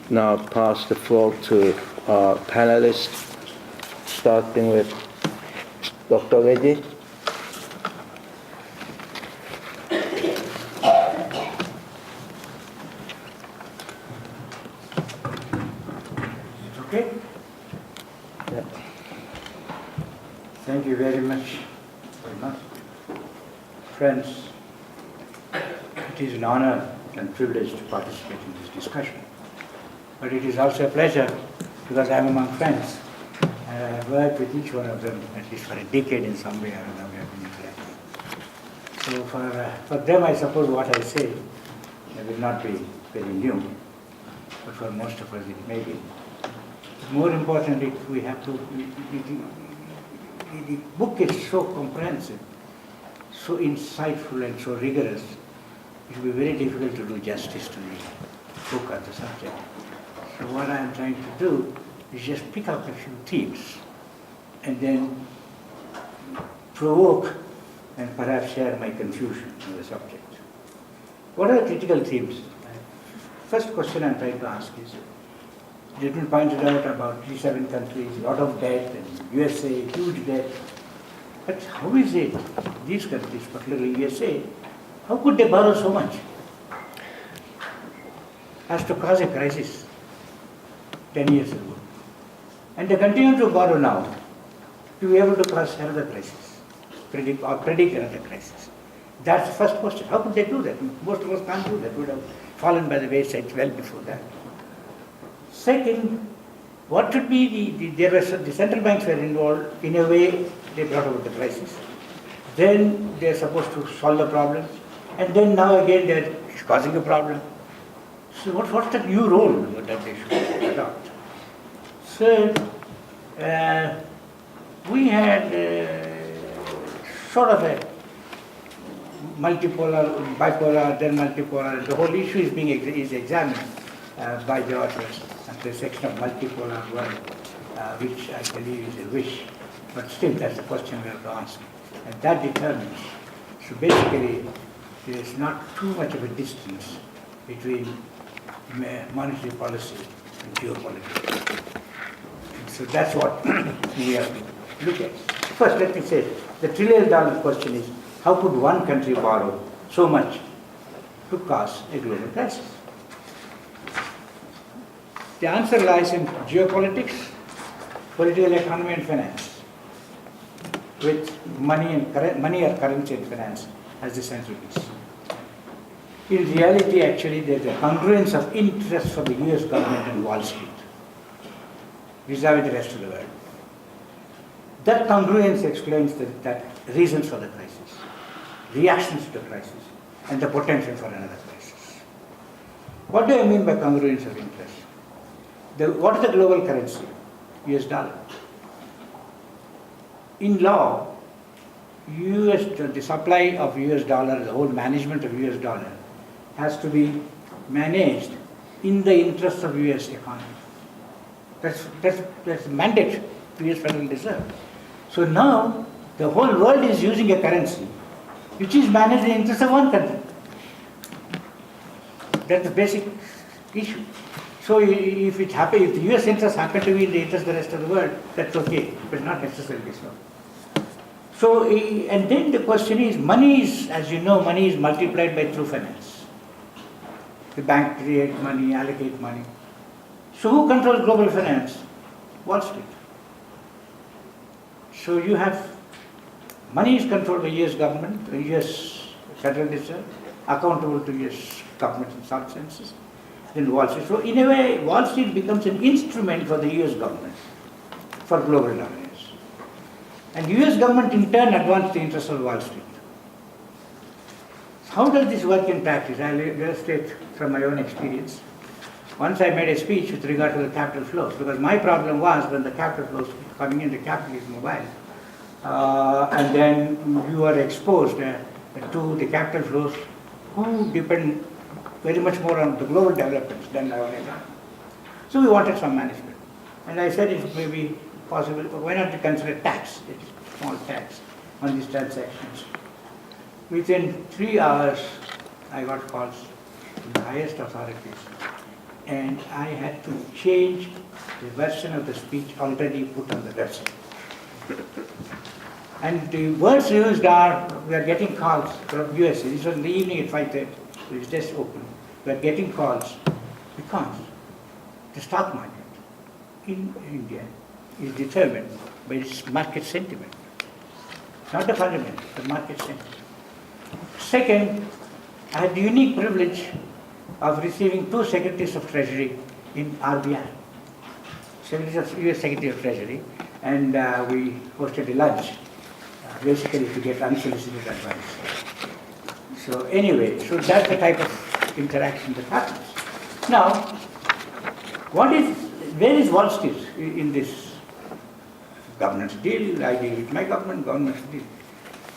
now pass the floor to our panelists, starting with Dr. Reddy. Okay? Yeah. Thank you very much. Friends, it is an honor and privilege to participate in this discussion. But it is also a pleasure because I am among friends and I have worked with each one of them at least for a decade in some way or another. We have been interacting. So for them, I suppose what I say will not be very new, but for most of us it may be. More importantly, we have to, the book is so comprehensive, so insightful and so rigorous, it will be very difficult to do justice to the book or the subject. So what I am trying to do is just pick up a few themes and then provoke and perhaps share my confusion on the subject. What are the critical themes? First question I'm trying to ask is, it has been pointed out about G7 countries, a lot of debt, and USA, huge debt. But how is it, these countries, particularly USA, how could they borrow so much as to cause a crisis 10 years ago? And they continue to borrow now to be able to cause another crisis, predict another crisis. That's the first question. How could they do that? Most of us can't do that. We would have fallen by the wayside well before that. Second, what should be the central banks were involved, in a way they brought about the crisis. Then they are supposed to solve the problems, and then now again they are causing a problem. So what's the new role that they should adopt? Third, we had sort of a multipolar, bipolar, then multipolar. The whole issue is examined by the authors under the section of multipolar world, which I believe is a wish, but still that's the question we have to ask. And that determines, so basically there is not too much of a distance between monetary policy and geopolitics. And so that's what we have to look at. First, let me say, the $1 trillion question is, how could one country borrow so much to cause a global crisis? The answer lies in geopolitics, political economy and finance, with money or currency and finance as the central piece. In reality, actually, there is a congruence of interest for the US government and Wall Street vis-à-vis the rest of the world. That congruence explains that reasons for the crisis, reactions to the crisis, and the potential for another crisis. What do I mean by congruence of interest? What is the global currency? US dollar. In law, the supply of US dollar, the whole management of US dollar, has to be managed in the interest of US economy. That's mandate to US Federal Reserve. So now, the whole world is using a currency which is managed in the interest of one country. That's the basic issue. So if the US interests happen to be in the interest of the rest of the world, that's okay, but not necessarily so. So, and then the question is, money is, as you know, money is multiplied by through finance. The bank create money, allocate money. So who controls global finance? Wall Street. So you have, money is controlled by US government, the US Federal Reserve, accountable to US government in some senses, then Wall Street. So in a way, Wall Street becomes an instrument for the US government for global dominance. And US government in turn advances the interests of Wall Street. How does this work in practice? I'll illustrate from my own experience. Once I made a speech with regard to the capital flows, because my problem was when the capital flows coming in, the capital is mobile, and then you are exposed to the capital flows who depend very much more on the global developments than our economy. So we wanted some management. And I said it may be possible, why not to consider tax, a small tax on these transactions. Within 3 hours, I got calls from the highest authorities, and I had to change the version of the speech already put on the website. And the words used are, we are getting calls from USA. This was in the evening at 5:30. It was just open. We are getting calls because the stock market in India is determined by its market sentiment. Not the fundamental, the market sentiment. Second, I had the unique privilege of receiving 2 secretaries of Treasury in RBI. US Secretary of Treasury, and we hosted a lunch, basically to get unsolicited advice. So anyway, so that's the type of interaction that happens. Now, where is Wall Street in this governance deal? I deal with my government's deal.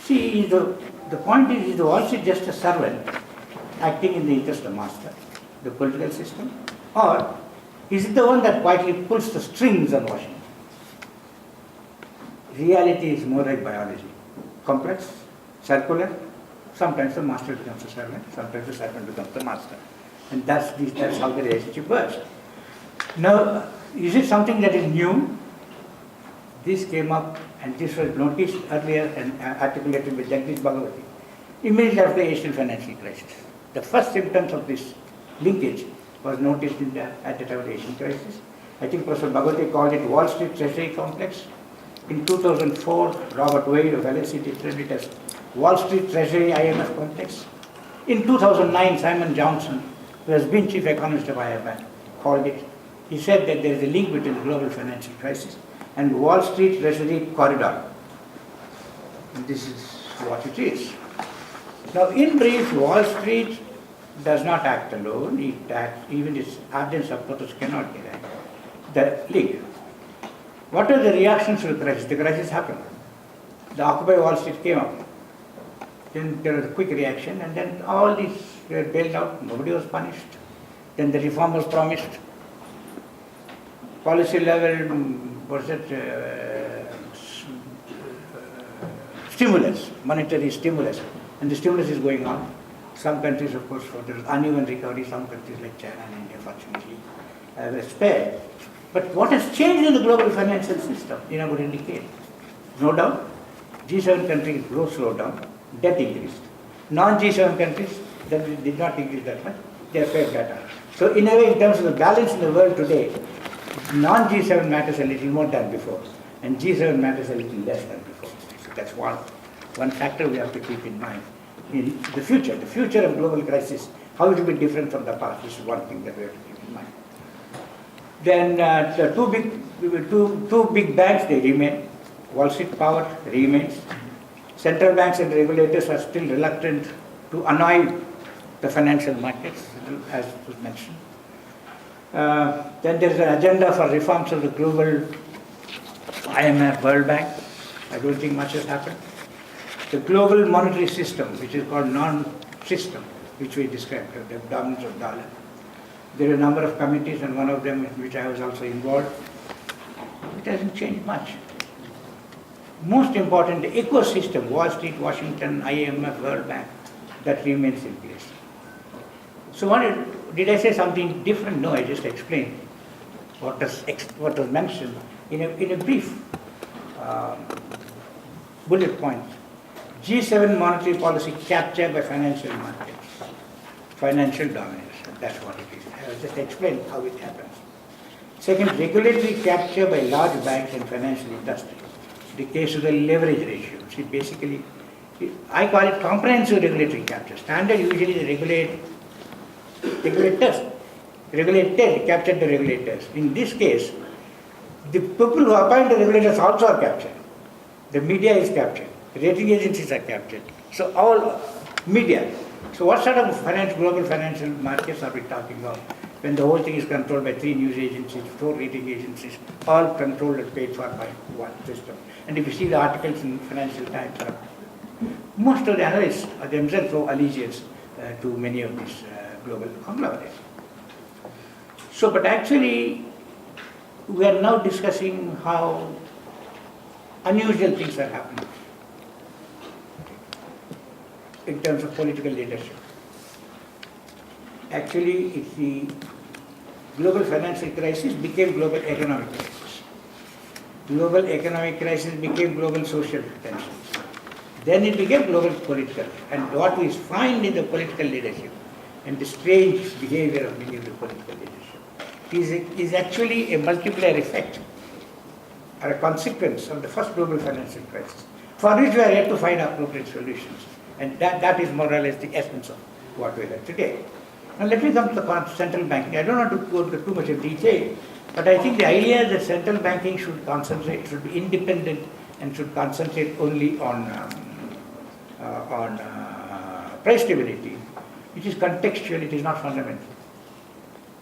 See, the point is the Wall Street just a servant acting in the interest of the master, the political system, or is it the one that quietly pulls the strings on Washington? Reality is more like biology. Complex, circular, sometimes the master becomes the servant, sometimes the servant becomes the master. And that's how the relationship works. Now, is it something that is new? This came up, and this was noticed earlier and articulated by Jagdish Bhagavati, immediately after the Asian financial crisis. The first symptoms of this linkage was noticed at the time of the Asian crisis. I think Professor Bhagavati called it Wall Street Treasury Complex. In 2004, Robert Wade of LSE declared it as Wall Street Treasury IMF Complex. In 2009, Simon Johnson, who has been chief economist of IMF, called it. He said that there is a link between the global financial crisis and Wall Street Treasury Corridor. And this is what it is. Now, in brief, Wall Street does not act alone. It acts, even its ardent supporters cannot deny the link. What are the reactions to the crisis? The crisis happened. The Occupy Wall Street came up. Then there was a quick reaction, and then all these were bailed out. Nobody was punished. Then the reform was promised. Policy level, stimulus, monetary stimulus. And the stimulus is going on. Some countries, of course, there is uneven recovery. Some countries like China and India, fortunately, were spared. But what has changed in the global financial system, I would indicate? No doubt, G7 countries growth slowed down, debt increased. Non-G7 countries, that did not increase that much, they fared better. So in a way, in terms of the balance in the world today, non-G7 matters a little more than before, and G7 matters a little less than before. So that's one factor we have to keep in mind. In the future of global crisis, how it will be different from the past, this is one thing that we have to keep in mind. Then the two big banks, they remain. Wall Street power remains. Central banks and regulators are still reluctant to annoy the financial markets, as was mentioned. Then there is an agenda for reforms of the global IMF, World Bank. I don't think much has happened. The global monetary system, which is called non-system, which we described, the dominance of dollar. There are a number of committees, and one of them in which I was also involved. It hasn't changed much. Most important, the ecosystem, Wall Street, Washington, IMF, World Bank, that remains in place. So did I say something different? No, I just explained what was mentioned in a brief bullet point. G7 monetary policy captured by financial markets, financial dominance. That's what it is. I will just explain how it happens. Second, regulatory capture by large banks and financial industry. The case of the leverage ratio. See, basically, I call it comprehensive regulatory capture. Standard usually the regulated captured the regulators. In this case, the people who appoint the regulators also are captured. The media is captured. Rating agencies are captured. So all media. So what sort of global financial markets are we talking about when the whole thing is controlled by 3 news agencies, 4 rating agencies, all controlled and paid for by one system? And if you see the articles in Financial Times, most of the analysts themselves show allegiance to many of these global conglomerate. So, but actually, we are now discussing how unusual things are happening in terms of political leadership. Actually, it's the global financial crisis became global economic crisis. Global economic crisis became global social tensions. Then it became global political. And what we find in the political leadership and the strange behavior of many of the political leadership is actually a multiplier effect or a consequence of the first global financial crisis, for which we are yet to find appropriate solutions. And that is more or less the essence of what we have today. Now let me come to the central banking. I don't want to go into too much of detail, but I think the idea that central banking should concentrate, should be independent and should concentrate only on price stability, which is contextual, it is not fundamental.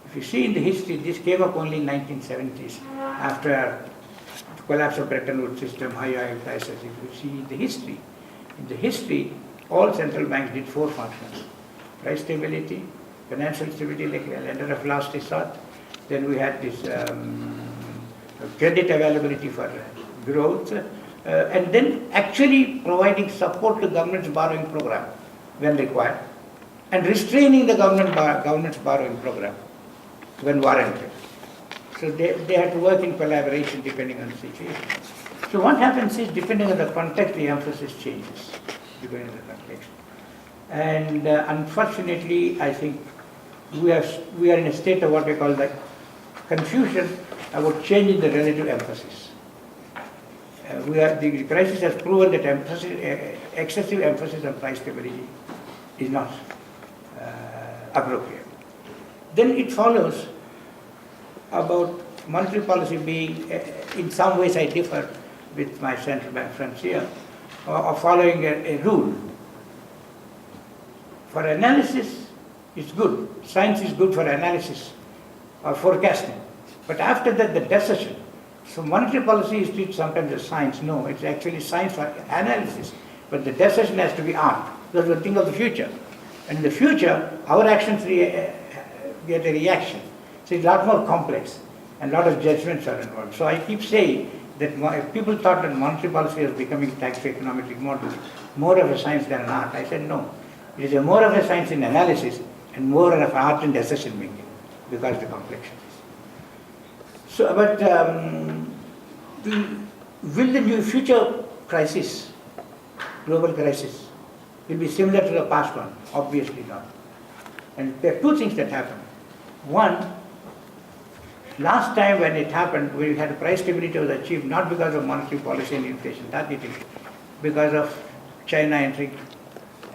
If you see in the history, this came up only in 1970s after the collapse of Bretton Woods system, high oil prices. If you see in the history, all central banks did four functions: price stability, financial stability, like a lender of last resort. Then we had this credit availability for growth, and then actually providing support to government's borrowing program when required, and restraining the government's borrowing program when warranted. So they had to work in collaboration depending on the situation. So what happens is, depending on the context, the emphasis changes, depending on the context. And unfortunately, I think we are in a state of what we call the confusion about changing the relative emphasis. The crisis has proven that excessive emphasis on price stability is not appropriate. Then it follows about monetary policy being, in some ways I differ with my central bank friends here, of following a rule. For analysis, it's good. Science is good for analysis or forecasting. But after that, the decision. So monetary policy is treated sometimes as science. No, it's actually science for analysis. But the decision has to be art, because we think of the future. And in the future, our actions get a reaction. So it's a lot more complex, and a lot of judgments are involved. So I keep saying that people thought that monetary policy was becoming thanks to econometric models, more of a science than an art. I said no. It is more of a science in analysis and more of an art in decision making, because of the complexities. So, but will the new future crisis, global crisis, will be similar to the past one? Obviously not. And there are two things that happen. One, last time when it happened, we had price stability was achieved not because of monetary policy and inflation, that it is because of China entering,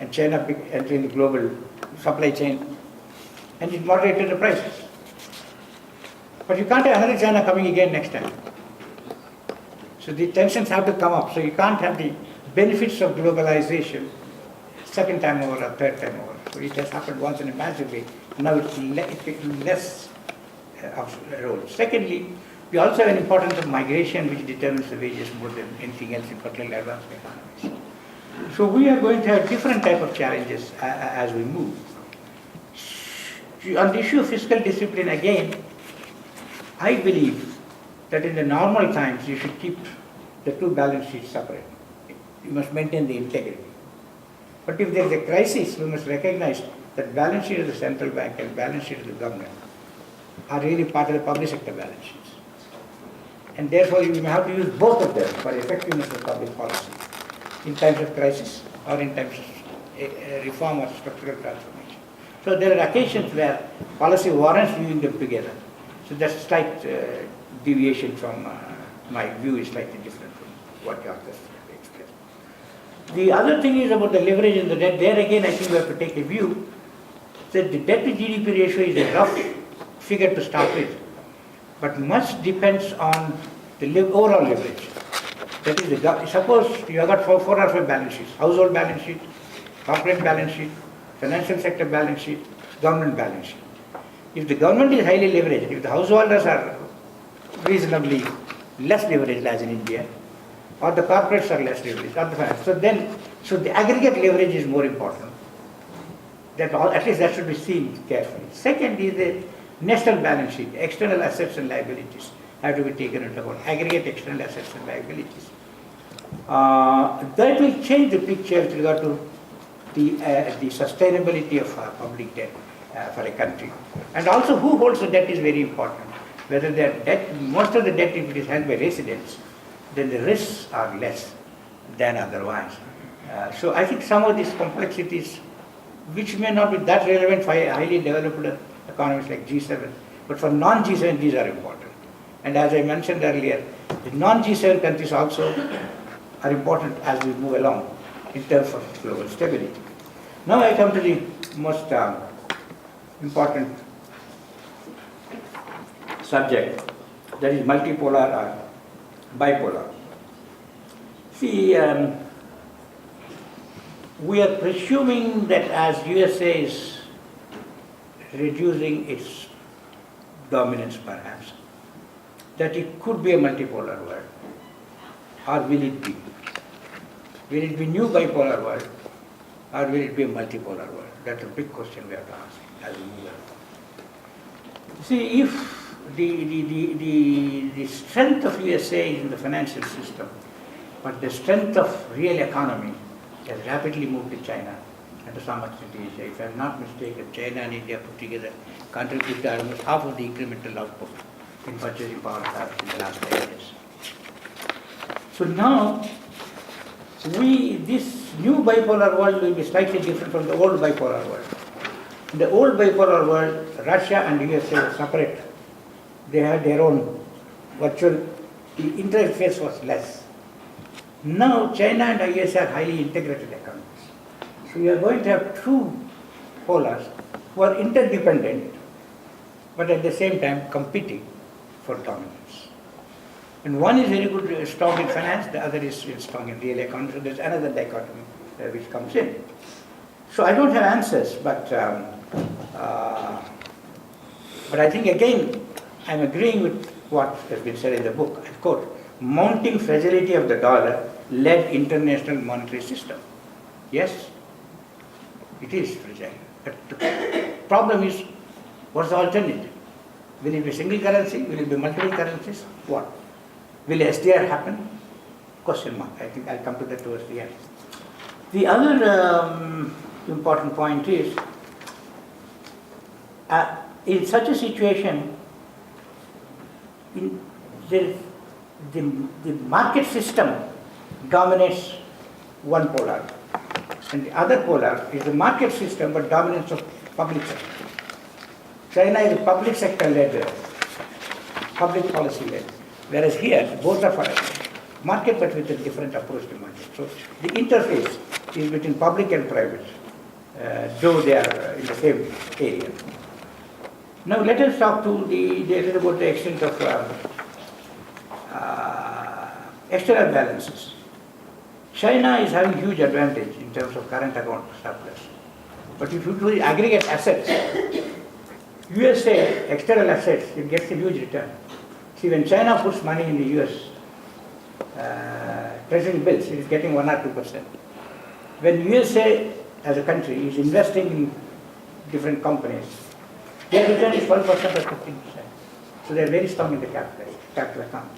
and China entering the global supply chain, and it moderated the prices. But you can't have another China coming again next time. So the tensions have to come up. So you can't have the benefits of globalization second time over or third time over. So it has happened once in a massive way. Now it's less of a role. Secondly, we also have an importance of migration, which determines the wages more than anything else in particular advanced economies. So we are going to have different type of challenges as we move. On the issue of fiscal discipline, again, I believe that in the normal times you should keep the two balance sheets separate. You must maintain the integrity. But if there is a crisis, we must recognize that balance sheet of the central bank and balance sheet of the government are really part of the public sector balance sheets. And therefore you may have to use both of them for effectiveness of public policy in times of crisis or in times of reform or structural transformation. So there are occasions where policy warrants using them together. So that's a slight deviation from my view is slightly different from what you have just expressed. The other thing is about the leverage and the debt. There again, I think we have to take a view that the debt to GDP ratio is a rough figure to start with, but much depends on the overall leverage. That is, suppose you have got four or five balance sheets: household balance sheet, corporate balance sheet, financial sector balance sheet, government balance sheet. If the government is highly leveraged, if the householders are reasonably less leveraged as in India, or the corporates are less leveraged, or the finance, so the aggregate leverage is more important. At least that should be seen carefully. Second is the national balance sheet, external assets and liabilities have to be taken into account, aggregate external assets and liabilities. That will change the picture with regard to the sustainability of public debt for a country. And also who holds the debt is very important. Whether the debt, most of the debt, if it is held by residents, then the risks are less than otherwise. So I think some of these complexities, which may not be that relevant for highly developed economies like G7, but for non-G7 these are important. And as I mentioned earlier, the non-G7 countries also are important as we move along in terms of global stability. Now I come to the most important subject, that is multipolar or bipolar. See, we are presuming that as USA is reducing its dominance perhaps, that it could be a multipolar world. Or will it be? Will it be new bipolar world or will it be a multipolar world? That's a big question we have to ask as we move on. See, if the strength of USA is in the financial system, but the strength of real economy has rapidly moved to China and to some extent Asia. If I am not mistaken, China and India put together contribute to almost half of the incremental output in purchasing power in the last 10 years. So now, this new bipolar world will be slightly different from the old bipolar world. In the old bipolar world, Russia and USA were separate. They had their own virtual, the interface was less. Now China and USA are highly integrated economies. So we are going to have two polars who are interdependent, but at the same time competing for dominance. And one is very good, strong in finance, the other is strong in real economy. So there's another dichotomy which comes in. So I don't have answers, but I think again, I'm agreeing with what has been said in the book. I quote, mounting fragility of the dollar led international monetary system. Yes, it is fragile. But the problem is, what's the alternative? Will it be single currency? Will it be multiple currencies? What? Will SDR happen? Question mark. I think I'll come to that towards the end. The other important point is, in such a situation, the market system dominates one polar, and the other polar is the market system but dominance of public sector. China is a public sector led, public policy led, whereas here both are for market but with a different approach to market. So the interface is between public and private, though they are in the same area. Now let us talk to a little about the extent of external balances. China is having huge advantage in terms of current account surplus. But if you do the aggregate assets, USA external assets, it gets a huge return. See, when China puts money in the US treasury bills, it is getting 1 or 2%. When USA as a country is investing in different companies, their return is 12% or 15%. So they are very strong in the capital account.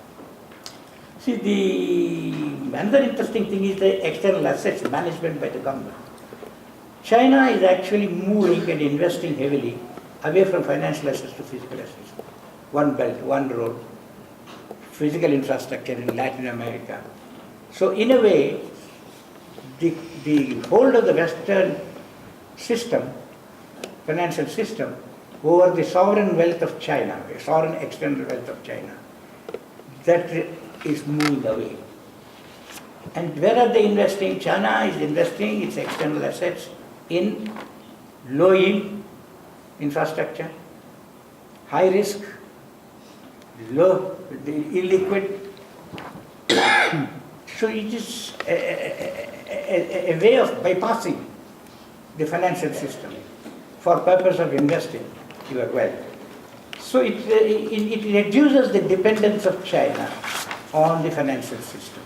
See, another interesting thing is the external assets management by the government. China is actually moving and investing heavily away from financial assets to physical assets. One belt, one road, physical infrastructure in Latin America. So in a way, the hold of the Western system, financial system, over the sovereign wealth of China, the sovereign external wealth of China, that is moving away. And where are they investing? China is investing its external assets in low yield infrastructure, high risk, illiquid. So it is a way of bypassing the financial system for purpose of investing your wealth. So it reduces the dependence of China on the financial system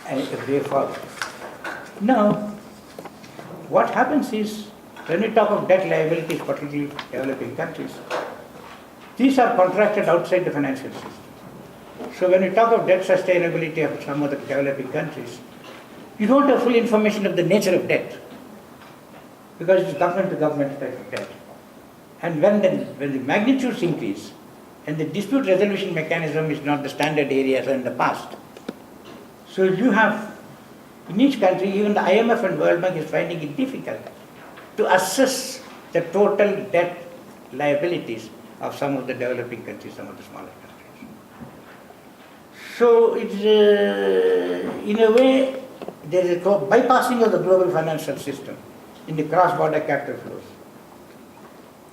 and a way forward. Now, what happens is When we talk of debt liabilities, particularly developing countries, these are contracted outside the financial system. So when we talk of debt sustainability of some of the developing countries, you don't have full information of the nature of debt, because it's government to government type of debt. And when the magnitudes increase, and the dispute resolution mechanism is not the standard area as in the past. So you have, in each country, even the IMF and World Bank is finding it difficult to assess the total debt liabilities of some of the developing countries, some of the smaller countries. So it's, in a way, there is a bypassing of the global financial system in the cross-border capital flows.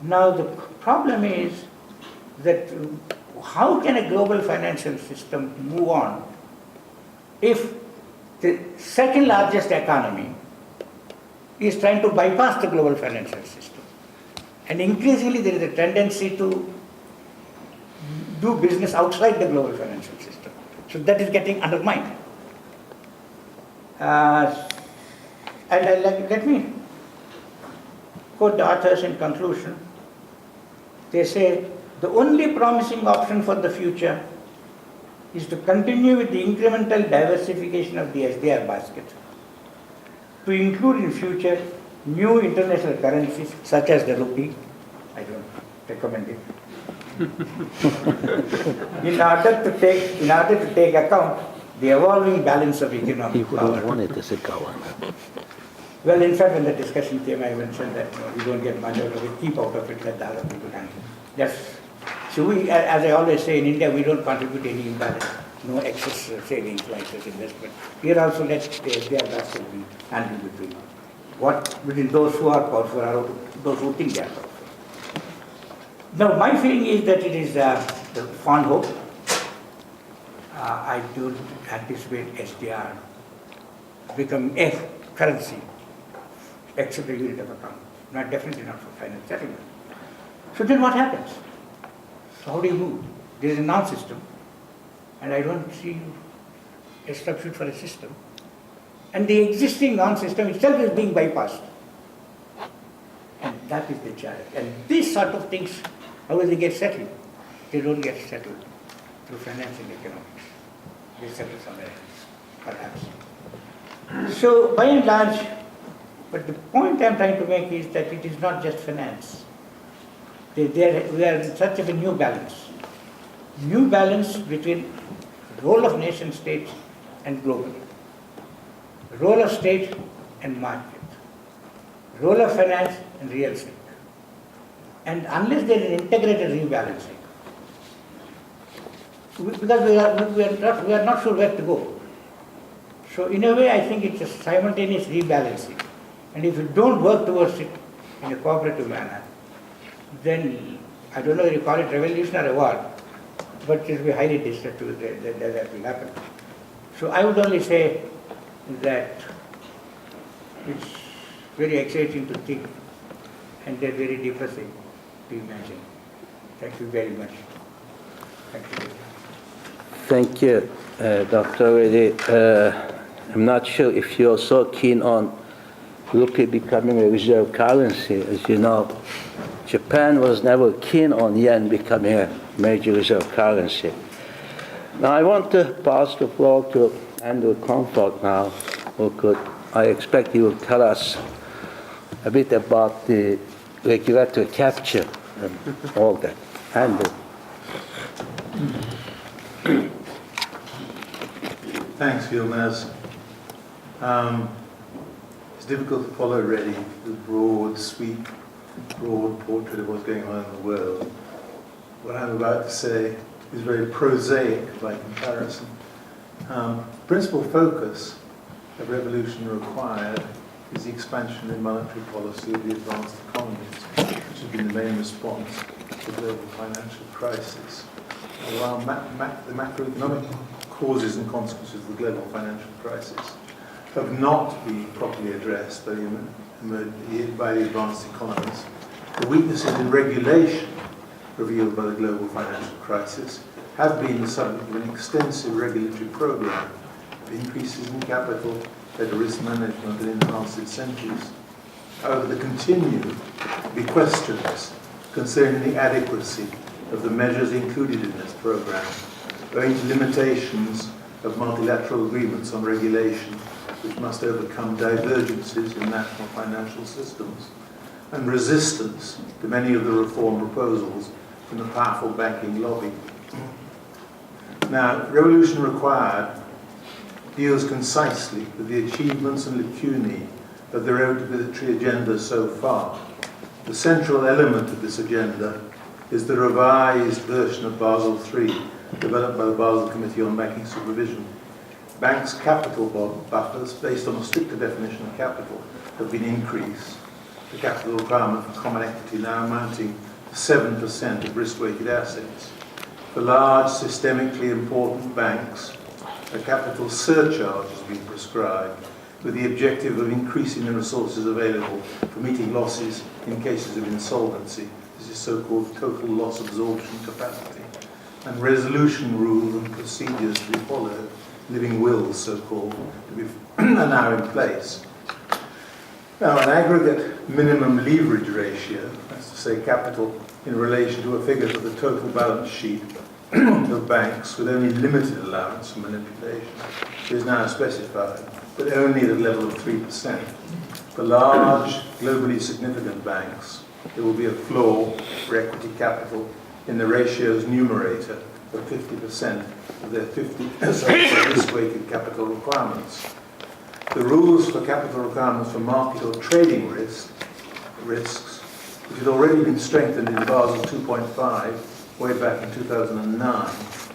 Now the problem is that how can a global financial system move on if the second largest economy is trying to bypass the global financial system? And increasingly there is a tendency to do business outside the global financial system. So that is getting undermined. Let me quote the authors in conclusion. They say, the only promising option for the future is to continue with the incremental diversification of the SDR basket, to include in future new international currencies such as the rupee. I don't recommend it. in order to take account the evolving balance of economic He power. would want it as a government. Well, in fact, when the discussion came, I mentioned that we don't get much out of it, keep out of it, let the other people handle it. That's, so we, as I always say, in India, we don't contribute any imbalance, no excess savings, excess investment. Here also let their basket be handled between those who are powerful and those who think they are powerful. Now, my feeling is that it is the fond hope. I do anticipate SDR become a currency, except the unit of account, definitely not for finance settlement. So then what happens? So how do you move? There is a non-system, and I don't see a substitute for a system. And the existing non-system itself is being bypassed. And that is the challenge. And these sort of things, how do they get settled? They don't get settled through finance and economics. They settle somewhere else, perhaps. So by and large, but the point I'm trying to make is that it is not just finance. We are in search of a new balance. New balance between the role of nation states and global. Role of state and market. Role of finance and real estate. And unless there is integrated rebalancing, because we are not sure where to go. So in a way, I think it's a simultaneous rebalancing. And if you don't work towards it in a cooperative manner, then I don't know if you call it revolution or a war, but it will be highly destructive that will happen. So I would only say that it's very exciting to think and they're very depressing to imagine. Thank you very much. Thank you. Thank you, Dr. Reddy. I'm not sure if you're so keen on rupee becoming a reserve currency. As you know, Japan was never keen on yen becoming a major reserve currency. Now I want to pass the floor to Andrew Comfort now, who could, I expect he will tell us a bit about the regulatory capture and all that. Andrew. Thanks, Yilmaz. It's difficult to follow really the broad portrait of what's going on in the world. What I'm about to say is very prosaic by comparison. Principal focus of revolution required is the expansion in monetary policy of the advanced economies, which has been the main response to the global financial crisis. While the macroeconomic causes and consequences of the global financial crisis have not been properly addressed by the advanced economies, the weaknesses in regulation revealed by the global financial crisis have been the subject of an extensive regulatory program of increases in capital, better risk management, and enhanced incentives. However, there continue to be questions concerning the adequacy of the measures included in this programme, owing to limitations of multilateral agreements on regulation, which must overcome divergences in national financial systems, and resistance to many of the reform proposals from the powerful banking lobby. Now, Revolution Required deals concisely with the achievements and lacunae of the regulatory agenda so far. The central element of this agenda is the revised version of Basel III, developed by the Basel Committee on Banking Supervision. Banks' capital buffers, based on a stricter definition of capital, have been increased. The capital requirement for common equity now amounting to 7% of risk-weighted assets. For large, systemically important banks, a capital surcharge has been prescribed with the objective of increasing the resources available for meeting losses in cases of insolvency. This is so-called total loss absorption capacity. And resolution rules and procedures to be followed, living wills, so-called, are now in place. Now, an aggregate minimum leverage ratio, that's to say capital in relation to a figure for the total balance sheet of banks with only limited allowance for manipulation, is now specified, but only at a level of 3%. For large, globally significant banks, there will be a floor for equity capital in the ratio's numerator of 50% of their risk-weighted capital requirements. The rules for capital requirements for market or trading risks, which had already been strengthened in Basel 2.5 way back in 2009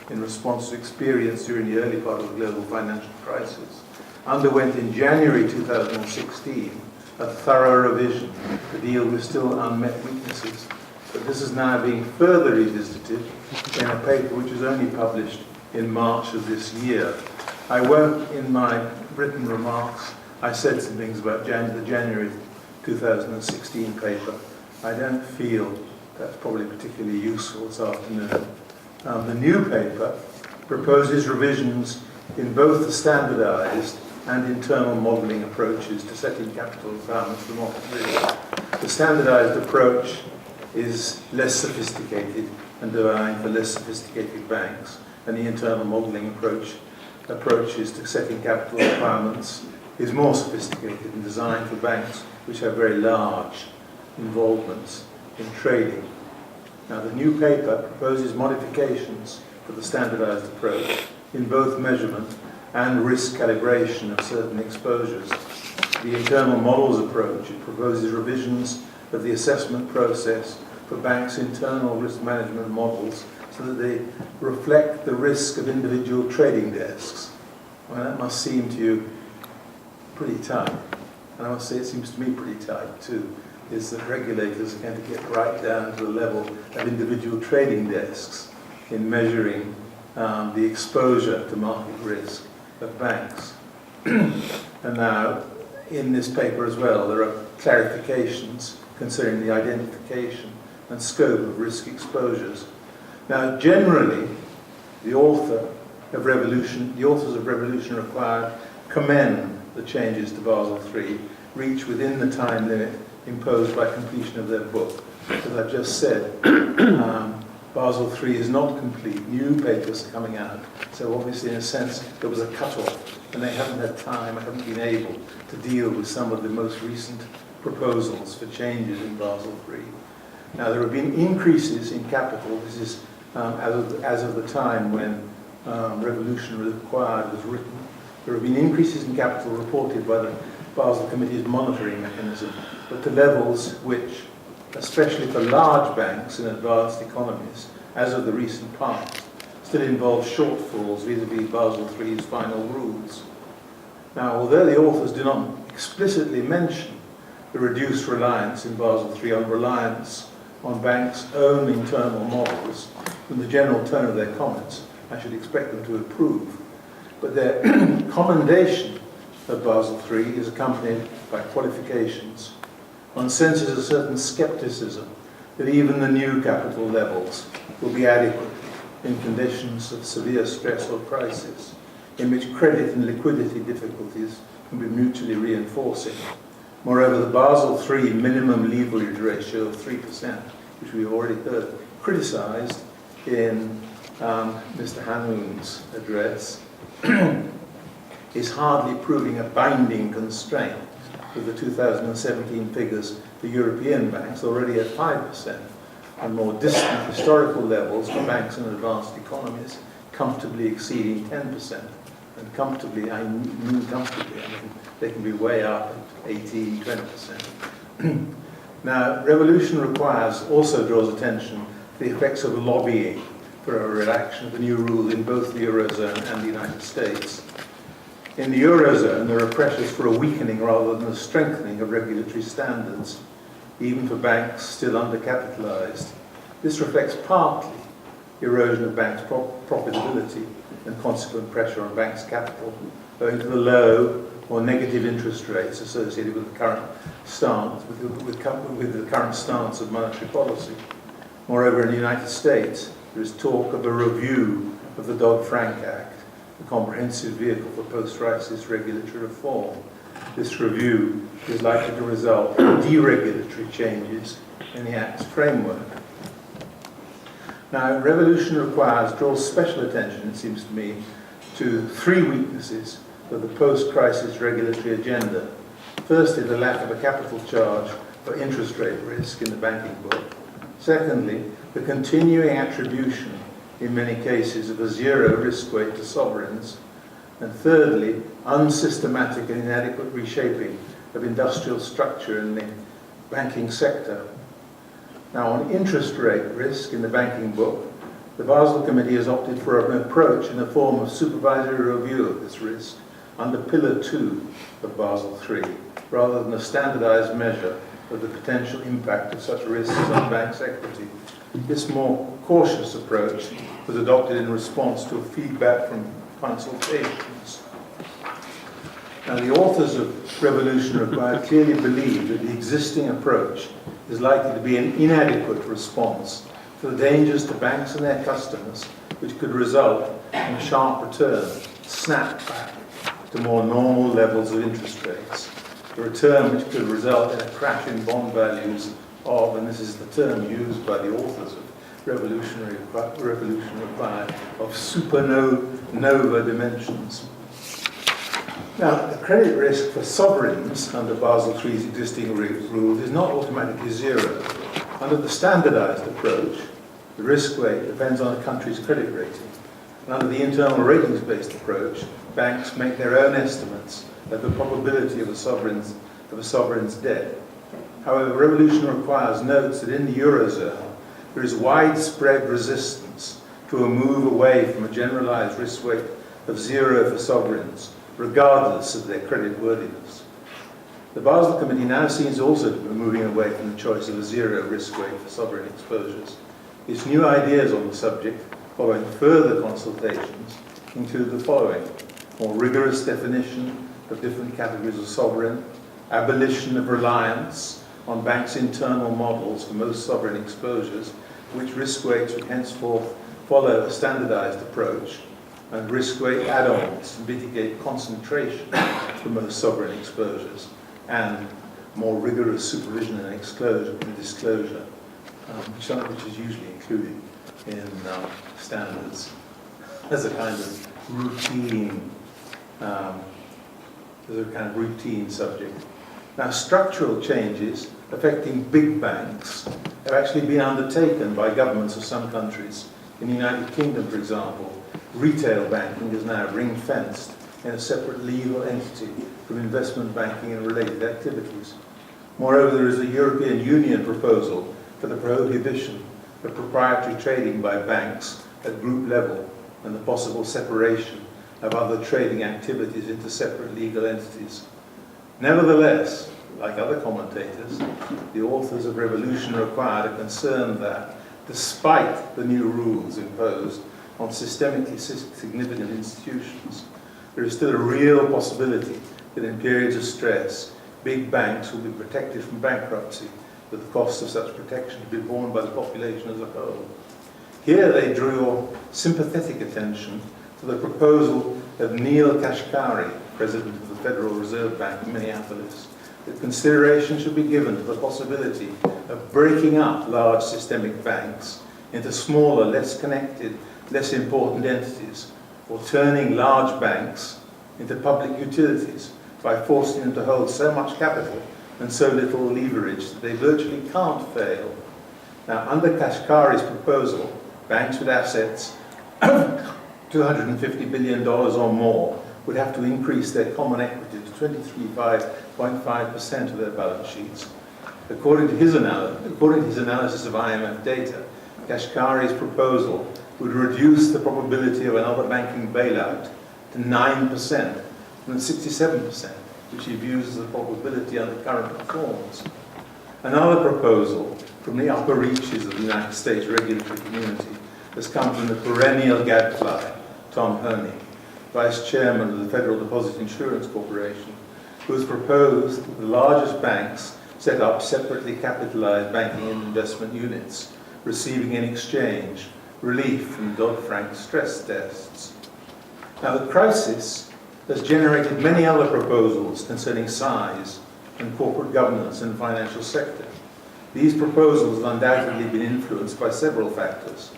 in response to experience during the early part of the global financial crisis, underwent in January 2016 a thorough revision to deal with still unmet weaknesses. But this is now being further revisited in a paper which was only published in March of this year. I won't, in my written remarks, I said some things about the January 2016 paper. I don't feel that's probably particularly useful this afternoon. The new paper proposes revisions in both the standardized and internal modeling approaches to setting capital requirements for market risk. The standardized approach is less sophisticated and designed for less sophisticated banks, and the internal modeling approaches to setting capital requirements is more sophisticated and designed for banks which have very large involvements in trading. Now, the new paper proposes modifications for the standardized approach in both measurement and risk calibration of certain exposures. The internal models approach, it proposes revisions of the assessment process for banks' internal risk management models so that they reflect the risk of individual trading desks. Well, that must seem to you pretty tight. And I must say it seems to me pretty tight too, is that regulators are going to get right down to the level of individual trading desks in measuring the exposure to market risk of banks. And now, in this paper as well, there are clarifications concerning the identification and scope of risk exposures. Now, generally, the authors of Revolution Required commend the changes to Basel III reach within the time limit imposed by completion of their book. As I've just said, Basel III is not complete. New papers are coming out. So obviously, in a sense, there was a cut-off, and they haven't had time, haven't been able to deal with some of the most recent proposals for changes in Basel III. Now, there have been increases in capital. This is as of the time when Revolution Required was written. There have been increases in capital reported by the Basel Committee's monitoring mechanism, but to levels which, especially for large banks in advanced economies, as of the recent past, still involve shortfalls vis-à-vis Basel III's final rules. Now, although the authors do not explicitly mention the reduced reliance in Basel III on reliance on banks' own internal models, from the general tone of their comments, I should expect them to approve. But their commendation of Basel III is accompanied by qualifications. One senses a certain skepticism that even the new capital levels will be adequate in conditions of severe stress or crisis, in which credit and liquidity difficulties can be mutually reinforcing. Moreover, the Basel III minimum leverage ratio of 3%, which we've already heard, criticised in Mr. Hannoun's address, is hardly proving a binding constraint, with the 2017 figures for European banks already at 5%, and more distant historical levels for banks in advanced economies comfortably exceeding 10%. And comfortably, I mean comfortably, I mean they can be way up at 18, 20%. Now, revolution requires also draws attention to the effects of lobbying for a relaxation of the new rule in both the Eurozone and the United States. In the Eurozone, there are pressures for a weakening rather than a strengthening of regulatory standards, even for banks still undercapitalized. This reflects partly erosion of banks' profitability and consequent pressure on banks' capital, owing to the low or negative interest rates associated with the current stance, with the current stance of monetary policy. Moreover, in the United States, there is talk of a review of the Dodd-Frank Act, a comprehensive vehicle for post-crisis regulatory reform. This review is likely to result in deregulatory changes in the Act's framework. Now, revolution draws special attention, it seems to me, to three weaknesses of the post-crisis regulatory agenda. Firstly, the lack of a capital charge for interest rate risk in the banking book. Secondly, the continuing attribution, in many cases, of a zero risk weight to sovereigns. And thirdly, unsystematic and inadequate reshaping of industrial structure in the banking sector. Now, on interest rate risk in the banking book, the Basel Committee has opted for an approach in the form of supervisory review of this risk under Pillar 2 of Basel III, rather than a standardized measure of the potential impact of such risks on banks' equity. This more cautious approach was adopted in response to feedback from consultations. Now, the authors of Revolution Required clearly believe that the existing approach is likely to be an inadequate response to the dangers to banks and their customers, which could result in a sharp return, snap back to more normal levels of interest rates. A return which could result in a crash in bond values of, and this is the term used by the authors of Revolution Required, of supernova dimensions. Now, the credit risk for sovereigns under Basel III's existing rules is not automatically zero. Under the standardized approach, the risk weight depends on a country's credit rating. And under the internal ratings-based approach, banks make their own estimates of the probability of a sovereign's debt. However, Revolution Requires notes that in the Eurozone, there is widespread resistance to a move away from a generalized risk weight of zero for sovereigns, regardless of their credit worthiness. The Basel Committee now seems also to be moving away from the choice of a zero risk weight for sovereign exposures. Its new ideas on the subject, following further consultations, include the following: more rigorous definition of different categories of sovereign, abolition of reliance on banks' internal models for most sovereign exposures, which risk weights would henceforth follow a standardized approach, and risk weight add-ons to mitigate concentration for most sovereign exposures, and more rigorous supervision and disclosure, which is usually included in standards as a kind of routine subject. Now, structural changes affecting big banks have actually been undertaken by governments of some countries. In the United Kingdom, for example, retail banking is now ring-fenced in a separate legal entity from investment banking and related activities. Moreover, there is a European Union proposal for the prohibition of proprietary trading by banks at group level and the possible separation of other trading activities into separate legal entities. Nevertheless, like other commentators, the authors of Revolution Required are concerned that, despite the new rules imposed on systemically significant institutions, there is still a real possibility that in periods of stress, big banks will be protected from bankruptcy, with the cost of such protection to be borne by the population as a whole. Here they draw sympathetic attention to the proposal of Neil Kashkari, President of the Federal Reserve Bank in Minneapolis, that consideration should be given to the possibility of breaking up large systemic banks into smaller, less connected, less important entities, or turning large banks into public utilities by forcing them to hold so much capital and so little leverage that they virtually can't fail. Now, under Kashkari's proposal, banks with assets of $250 billion or more would have to increase their common equity to 23.5% of their balance sheets. According to his analysis of IMF data, Kashkari's proposal would reduce the probability of another banking bailout to 9% from 67%, which he views as the probability under current reforms. Another proposal from the upper reaches of the United States regulatory community has come from the perennial gadfly, Tom Herning, Vice Chairman of the Federal Deposit Insurance Corporation, who has proposed that the largest banks set up separately capitalized banking and investment units, receiving in exchange relief from Dodd-Frank stress tests. Now, the crisis has generated many other proposals concerning size and corporate governance in the financial sector. These proposals have undoubtedly been influenced by several factors.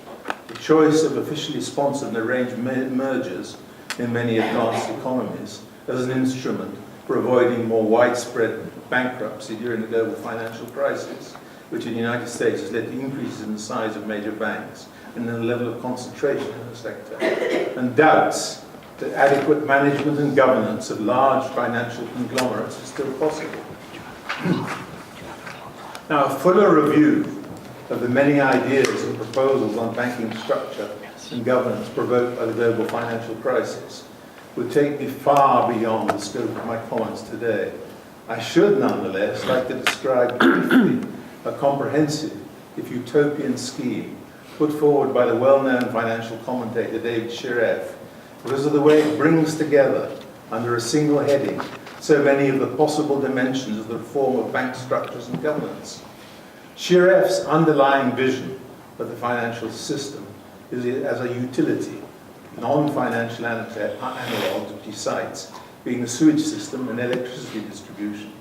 The choice of officially sponsored and arranged mergers in many advanced economies as an instrument for avoiding more widespread bankruptcy during the global financial crisis, which in the United States has led to increases in the size of major banks and the level of concentration in the sector, and doubts that adequate management and governance of large financial conglomerates is still possible. Now, a fuller review of the many ideas and proposals on banking structure and governance provoked by the global financial crisis would take me far beyond the scope of my comments today. I should nonetheless like to describe briefly a comprehensive, if utopian scheme put forward by the well-known financial commentator David Shiref, because of the way it brings together, under a single heading, so many of the possible dimensions of the reform of bank structures and governance. Shiref's underlying vision of the financial system is as a utility, non-financial analogues which he cites, being the sewage system and electricity distribution.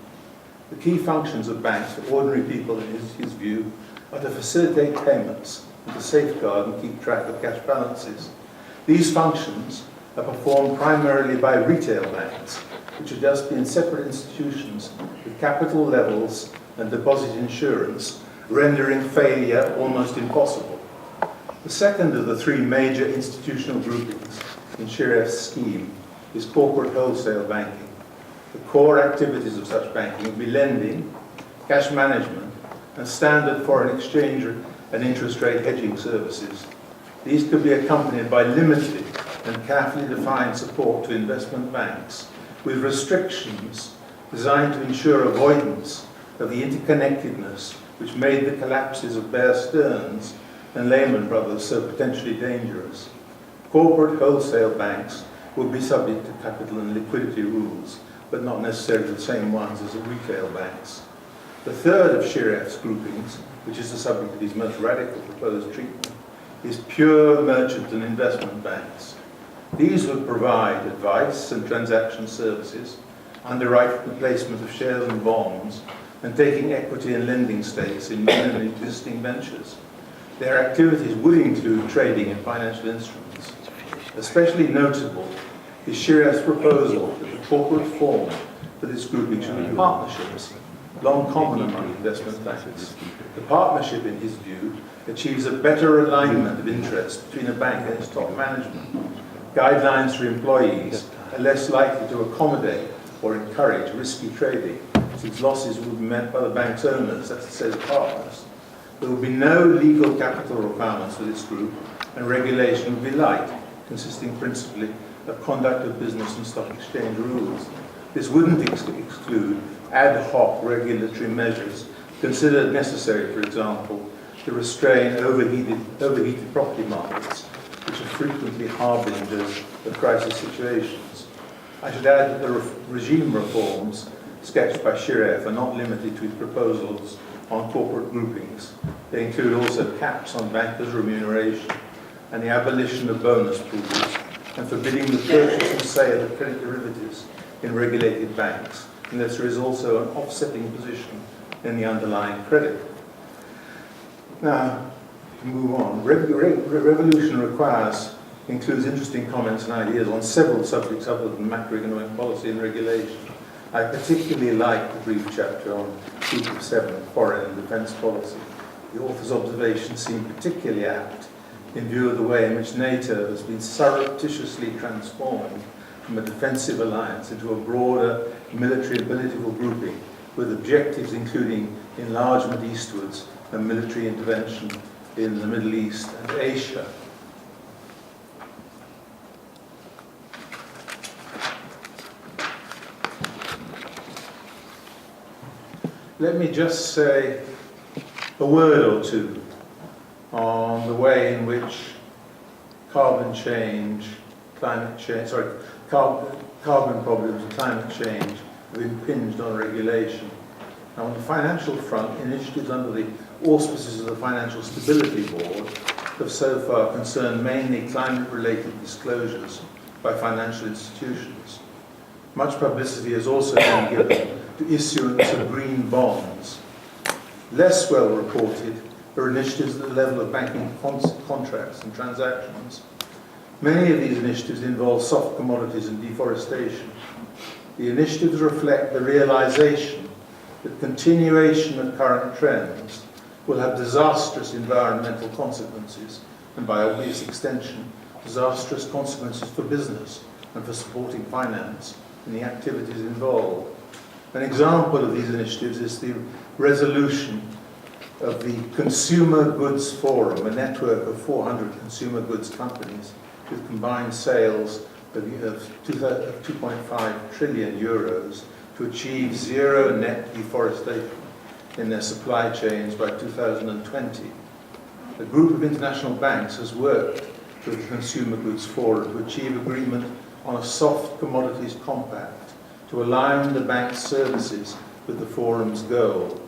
The key functions of banks for ordinary people, in his view, are to facilitate payments and to safeguard and keep track of cash balances. These functions are performed primarily by retail banks, which are just being separate institutions with capital levels and deposit insurance, rendering failure almost impossible. The second of the three major institutional groupings in Shiref's scheme is corporate wholesale banking. The core activities of such banking would be lending, cash management, and standard foreign exchange and interest rate hedging services. These could be accompanied by limited and carefully defined support to investment banks, with restrictions designed to ensure avoidance of the interconnectedness which made the collapses of Bear Stearns and Lehman Brothers so potentially dangerous. Corporate wholesale banks will be subject to capital and liquidity rules, but not necessarily the same ones as the retail banks. The third of Shiref's groupings, which is the subject of his most radical proposed treatment, is pure merchant and investment banks. These would provide advice and transaction services, underwriting the placement of shares and bonds, and taking equity and lending stakes in new and existing ventures. Their activities would include trading in financial instruments. Especially notable is Shiref's proposal that the corporate form for this grouping should be partnerships, long common among investment banks. The partnership, in his view, achieves a better alignment of interest between a bank and its top management. Guidelines for employees are less likely to accommodate or encourage risky trading, since losses will be met by the bank's owners, that's to say the partners. There will be no legal capital requirements for this group, and regulation will be light, consisting principally of conduct of business and stock exchange rules. This wouldn't exclude ad hoc regulatory measures considered necessary, for example, to restrain overheated property markets, which are frequently harbingers of crisis situations. I should add that the regime reforms sketched by Shiref are not limited to his proposals on corporate groupings. They include also caps on bankers' remuneration and the abolition of bonus pools and forbidding the purchase and sale of credit derivatives in regulated banks, unless there is also an offsetting position in the underlying credit. Now, to move on, revolution includes interesting comments and ideas on several subjects other than macroeconomic policy and regulation. I particularly like the brief chapter on Group of Seven, foreign and defence policy. The author's observations seem particularly apt in view of the way in which NATO has been surreptitiously transformed from a defensive alliance into a broader military and political grouping with objectives including enlargement eastwards and military intervention in the Middle East and Asia. Let me just say a word or two on the way in which carbon problems and climate change have impinged on regulation. Now, on the financial front, initiatives under the auspices of the Financial Stability Board have so far concerned mainly climate-related disclosures by financial institutions. Much publicity has also been given to issuance of green bonds. Less well reported are initiatives at the level of banking contracts and transactions. Many of these initiatives involve soft commodities and deforestation. The initiatives reflect the realization that continuation of current trends will have disastrous environmental consequences, and by obvious extension, disastrous consequences for business and for supporting finance and the activities involved. An example of these initiatives is the resolution of the Consumer Goods Forum, a network of 400 consumer goods companies with combined sales of 2.5 trillion euros to achieve zero net deforestation in their supply chains by 2020. A group of international banks has worked with the Consumer Goods Forum to achieve agreement on a soft commodities compact to align the bank's services with the forum's goal.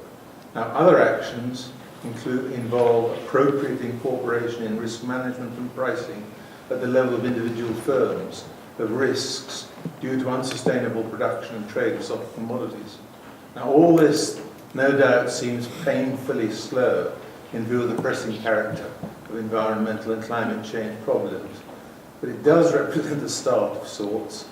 Now, other actions involve appropriate incorporation in risk management and pricing at the level of individual firms of risks due to unsustainable production and trade of soft commodities. Now, all this, no doubt, seems painfully slow in view of the pressing character of environmental and climate change problems, but it does represent a start of sorts.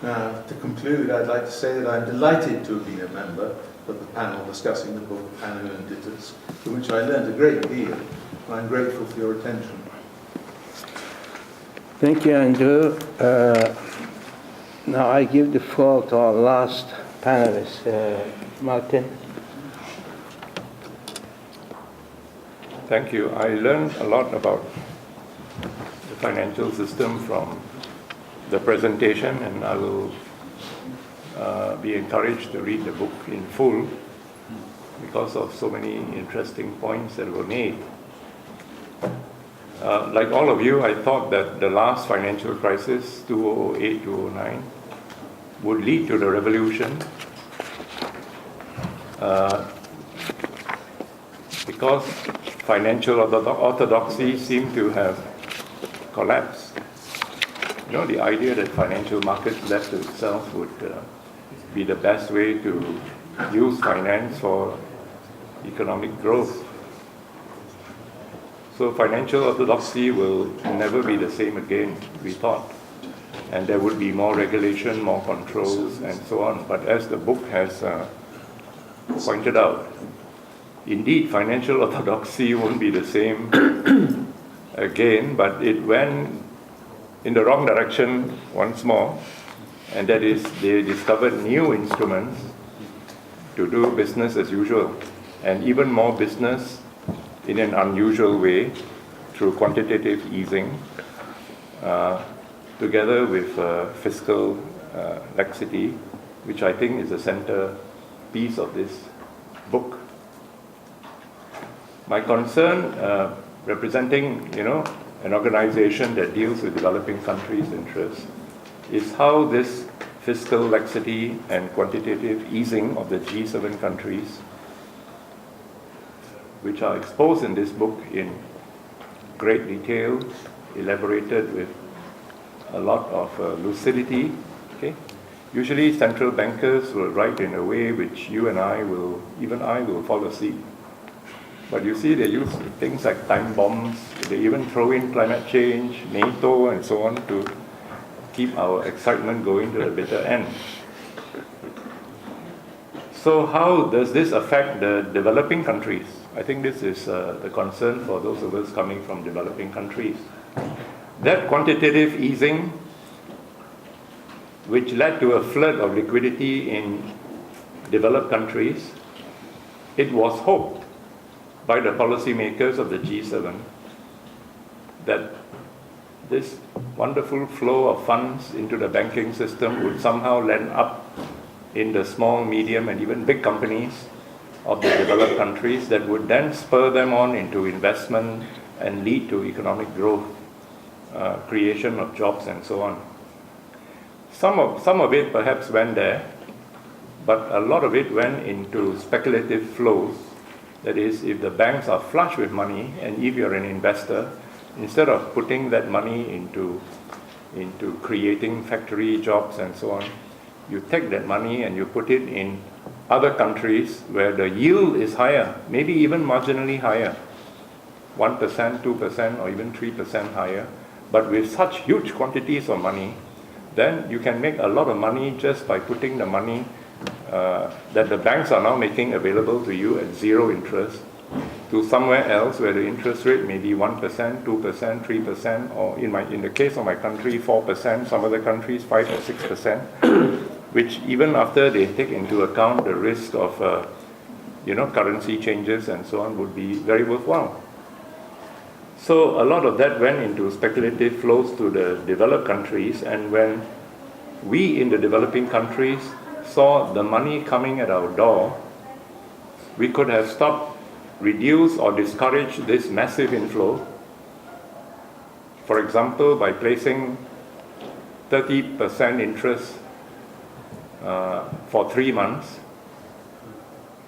Now, to conclude, I'd like to say that I'm delighted to have been a member of the panel discussing the book of Hannoun and Dittus, from which I learned a great deal, and I'm grateful for your attention. Thank you, Andrew. Now I give the floor to our last panelist, Martin. Thank you. I learned a lot about the financial system from the presentation, and I will be encouraged to read the book in full because of so many interesting points that were made. Like all of you, I thought that the last financial crisis, 2008-2009, would lead to the revolution because financial orthodoxy seemed to have collapsed. You know, the idea that financial markets left to itself would be the best way to use finance for economic growth. So financial orthodoxy will never be the same again, we thought. And there would be more regulation, more controls, and so on. But as the book has pointed out, indeed, financial orthodoxy won't be the same again, but it went in the wrong direction once more, and that is they discovered new instruments to do business as usual, and even more business in an unusual way through quantitative easing, together with fiscal laxity, which I think is the center piece of this book. My concern, representing, an organization that deals with developing countries' interests, is how this fiscal laxity and quantitative easing of the G7 countries, which are exposed in this book in great detail, elaborated with a lot of lucidity, Usually central bankers will write in a way which even I will fall asleep. But you see, they use things like time bombs, they even throw in climate change, NATO, and so on to keep our excitement going to the bitter end. So how does this affect the developing countries? I think this is the concern for those of us coming from developing countries. That quantitative easing, which led to a flood of liquidity in developed countries, it was hoped by the policymakers of the G7 that this wonderful flow of funds into the banking system would somehow land up in the small, medium, and even big companies of the developed countries that would then spur them on into investment and lead to economic growth, creation of jobs, and so on. Some of it perhaps went there, but a lot of it went into speculative flows. That is, if the banks are flush with money, and if you're an investor, instead of putting that money into creating factory jobs and so on, you take that money and you put it in other countries where the yield is higher, maybe even marginally higher, 1%, 2%, or even 3% higher, but with such huge quantities of money, then you can make a lot of money just by putting the money that the banks are now making available to you at zero interest to somewhere else where the interest rate may be 1%, 2%, 3%, or in the case of my country, 4%, some other countries 5 or 6%, which even after they take into account the risk of currency changes and so on would be very worthwhile. So a lot of that went into speculative flows to the developed countries, and when we in the developing countries saw the money coming at our door, we could have stopped, reduced, or discouraged this massive inflow. For example, by placing 30% interest for 3 months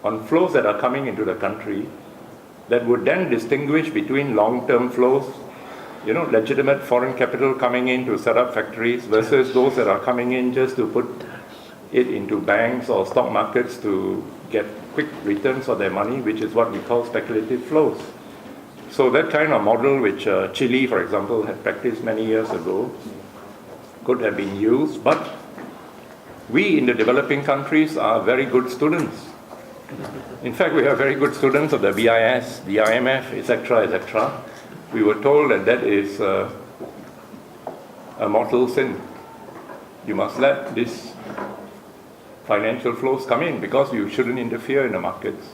on flows that are coming into the country, that would then distinguish between long-term flows, legitimate foreign capital coming in to set up factories, versus those that are coming in just to put it into banks or stock markets to get quick returns on their money, which is what we call speculative flows. So that kind of model, which Chile, for example, had practiced many years ago, could have been used, but we in the developing countries are very good students. In fact, we are very good students of the BIS, the IMF, etc., etc. We were told that that is a mortal sin. You must let these financial flows come in because you shouldn't interfere in the markets.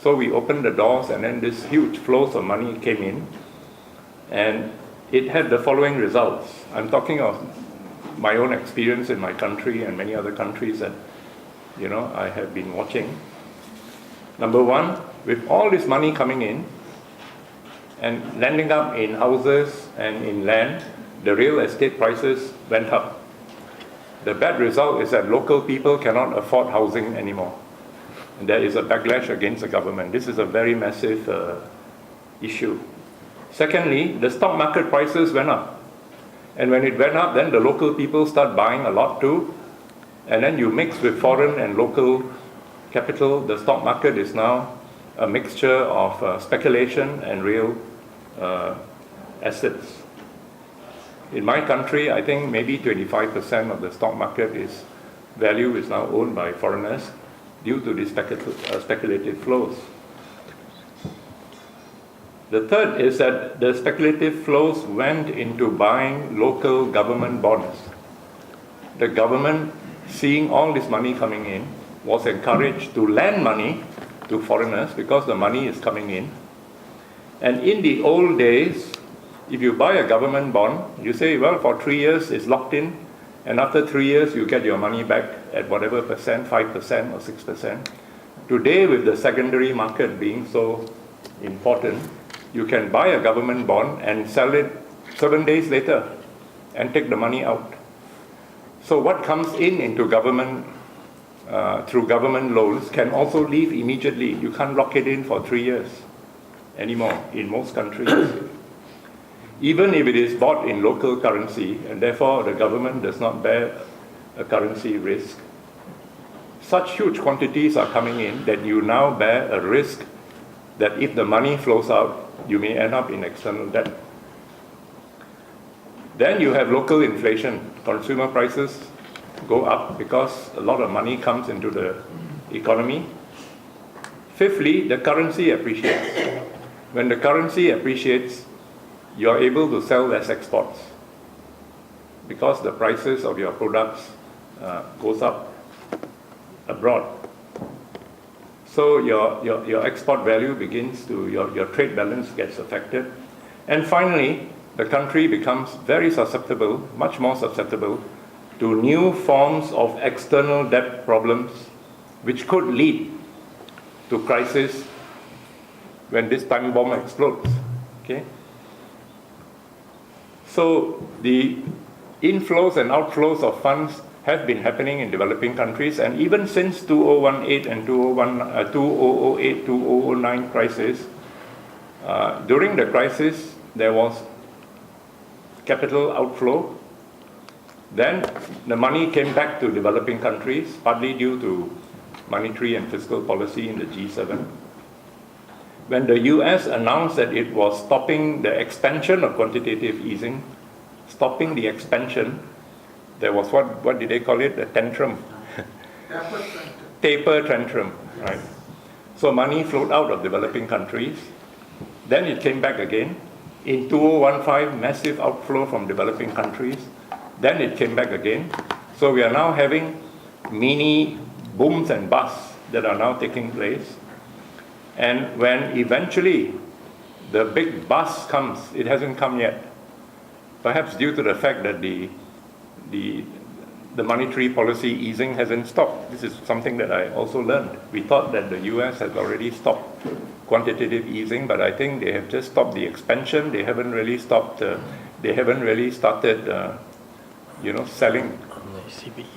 So we opened the doors, and then this huge flows of money came in, and it had the following results. I'm talking of my own experience in my country and many other countries that I have been watching. Number one, with all this money coming in and landing up in houses and in land, the real estate prices went up. The bad result is that local people cannot afford housing anymore. And there is a backlash against the government. This is a very massive issue. Secondly, the stock market prices went up. And when it went up, then the local people start buying a lot too. And then you mix with foreign and local capital. The stock market is now a mixture of speculation and real assets. In my country, I think maybe 25% of the stock market value is now owned by foreigners due to these speculative flows. The third is that the speculative flows went into buying local government bonds. The government, seeing all this money coming in, was encouraged to lend money to foreigners because the money is coming in. And in the old days, if you buy a government bond, you say, well, for 3 years it's locked in, and after 3 years you get your money back at whatever percent, 5% or 6%. Today, with the secondary market being so important, you can buy a government bond and sell it 7 days later and take the money out. So what comes into government through government loans can also leave immediately. You can't lock it in for 3 years anymore in most countries. Even if it is bought in local currency, and therefore the government does not bear a currency risk. Such huge quantities are coming in that you now bear a risk that if the money flows out, you may end up in external debt. Then you have local inflation. Consumer prices go up because a lot of money comes into the economy. Fifthly, the currency appreciates. When the currency appreciates, you are able to sell less exports because the prices of your products goes up abroad. So your export value begins to, your trade balance gets affected. And finally, the country becomes very susceptible, much more susceptible, to new forms of external debt problems, which could lead to crisis when this time bomb explodes. Okay? So the inflows and outflows of funds have been happening in developing countries, and even since 2018 and 2008, 2009 crisis, during the crisis there was capital outflow. Then the money came back to developing countries, partly due to monetary and fiscal policy in the G7. When the US announced that it was stopping the expansion of quantitative easing, stopping the expansion, there was what did they call it? A tantrum. Taper tantrum, right? So money flowed out of developing countries. Then it came back again. In 2015, massive outflow from developing countries. Then it came back again. So we are now having mini booms and busts that are now taking place. And when eventually the big bust comes, it hasn't come yet. Perhaps due to the fact that the monetary policy easing hasn't stopped. This is something that I also learned. We thought that the US has already stopped quantitative easing, but I think they have just stopped the expansion. They haven't really stopped. They haven't really started, selling.